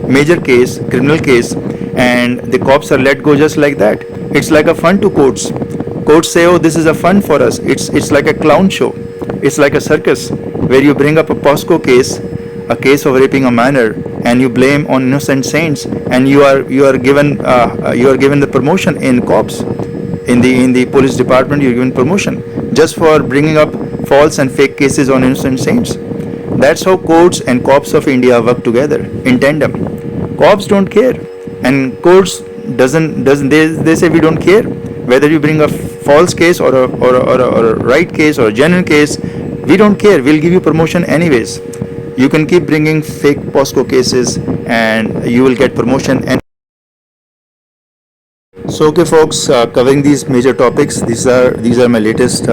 major case, criminal case, and the cops are let go just like that. It's like a fun to courts. Courts say, oh, this is a fun for us. It's like a clown show. It's like a circus where you bring up a POSCO case, a case of raping a minor, and you blame on innocent saints, and you are given the promotion in cops, in the police department. You're given promotion just for bringing up false and fake cases on innocent saints. That's how courts and cops of India work together in tandem. Cops don't care, and courts doesn't. They say we don't care whether you bring a false case or a right case or a genuine case. We don't care. We'll give you promotion anyways. You can keep bringing fake POSCO cases and you will get promotion. And so, okay, folks, covering these major topics. These are my latest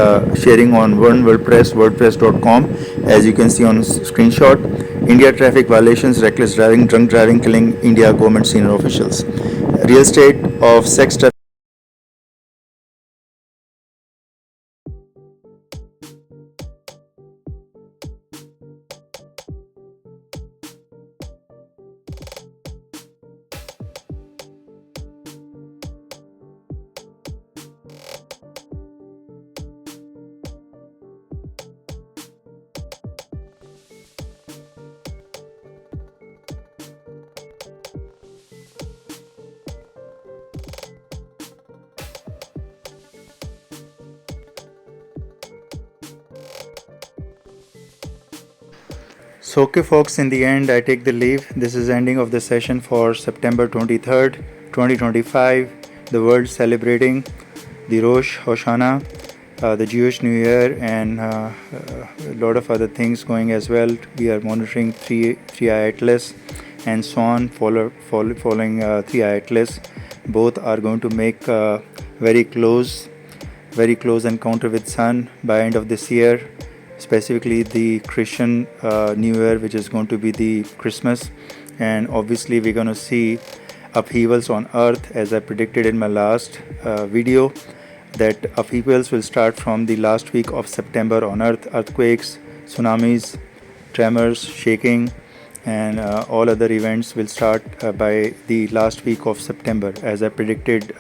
sharing on wordpress.com. As you can see on screenshot, India traffic violations, reckless driving, drunk driving, killing India government senior officials. Real estate of sex trafficking. So okay folks, in the end I take the leave. This is ending of the session for September 23rd, 2025. The world celebrating the Rosh Hashanah, the Jewish New Year, and a lot of other things going as well. We are monitoring three-eye atlas and Swan following three-eye atlas. Both are going to make very close encounter with Sun by end of this year. Specifically the Christian New Year, which is going to be the Christmas, and obviously we're going to see upheavals on Earth, as I predicted in my last video, that upheavals will start from the last week of September on Earth. Earthquakes, tsunamis, tremors, shaking, and all other events will start by the last week of September, as I predicted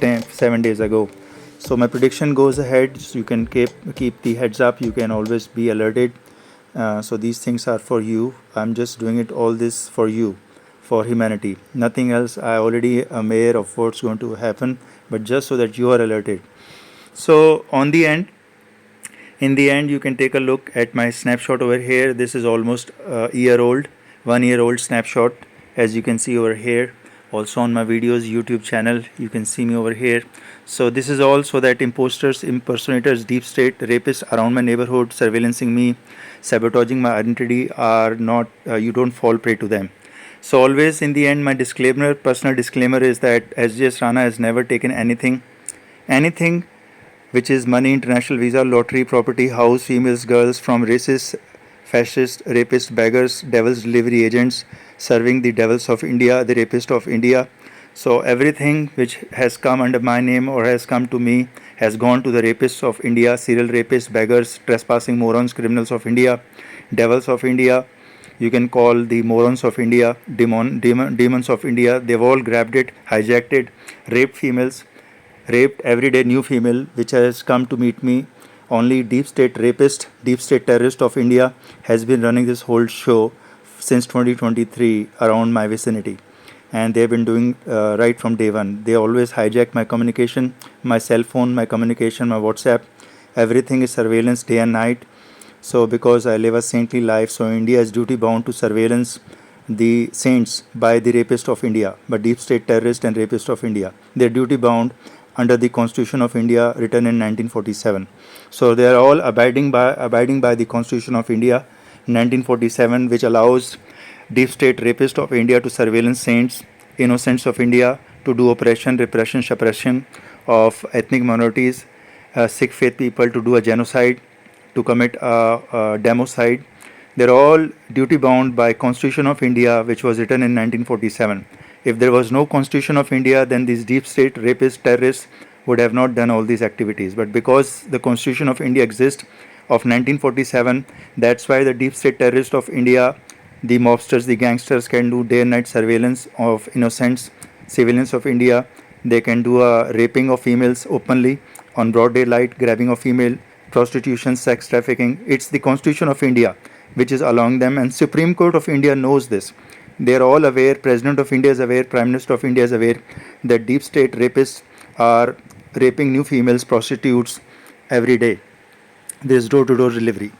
7 days ago. So my prediction goes ahead, so you can keep the heads up, you can always be alerted. So these things are for you. I'm just doing it all this for you, for humanity, nothing else. I already am aware of what's going to happen, but just so that you are alerted. So in the end you can take a look at my snapshot over here. This is almost a year old, 1 year old snapshot, as you can see over here. Also on my videos YouTube channel you can see me over here. So this is all so that imposters, impersonators, deep state, rapists around my neighborhood, surveillancing me, sabotaging my identity are not, you don't fall prey to them. So always in the end, my disclaimer, personal disclaimer, is that Sjsrana has never taken anything which is money, international visa, lottery, property, house, females, girls from racists, fascists, rapists, beggars, devils delivery agents, serving the devils of India, the rapist of India. So everything which has come under my name or has come to me has gone to the rapists of India, serial rapists, beggars, trespassing morons, criminals of India, devils of India. You can call the morons of India, demons of India. They've all grabbed it, hijacked it, raped females, raped everyday new female which has come to meet me. Only deep state rapist, deep state terrorist of India has been running this whole show since 2023 around my vicinity, and they've been doing right from day one. They always hijack my communication, my cell phone, my communication, my WhatsApp. Everything is surveillance day and night. So because I live a saintly life, so India is duty bound to surveillance the saints by the rapist of India, but deep state terrorist and rapist of India, they're duty bound under the Constitution of India written in 1947. So they are all abiding by the Constitution of India 1947, which allows deep state rapist of India to surveillance saints, innocents of India, to do oppression, repression, suppression of ethnic minorities, Sikh faith people, to do a genocide, to commit a democide. They're all duty bound by Constitution of India, which was written in 1947. If there was no Constitution of India, then these deep state rapists, terrorists would have not done all these activities. But because the Constitution of India exists of 1947, that's why the deep state terrorists of India, the mobsters, the gangsters, can do day and night surveillance of innocents, civilians of India. They can do a raping of females openly on broad daylight, grabbing of female, prostitution, sex trafficking. It's the Constitution of India which is allowing them, and Supreme Court of India knows this. They are all aware, President of India is aware, Prime Minister of India is aware that deep state rapists are raping new females, prostitutes every day. There is door-to-door delivery.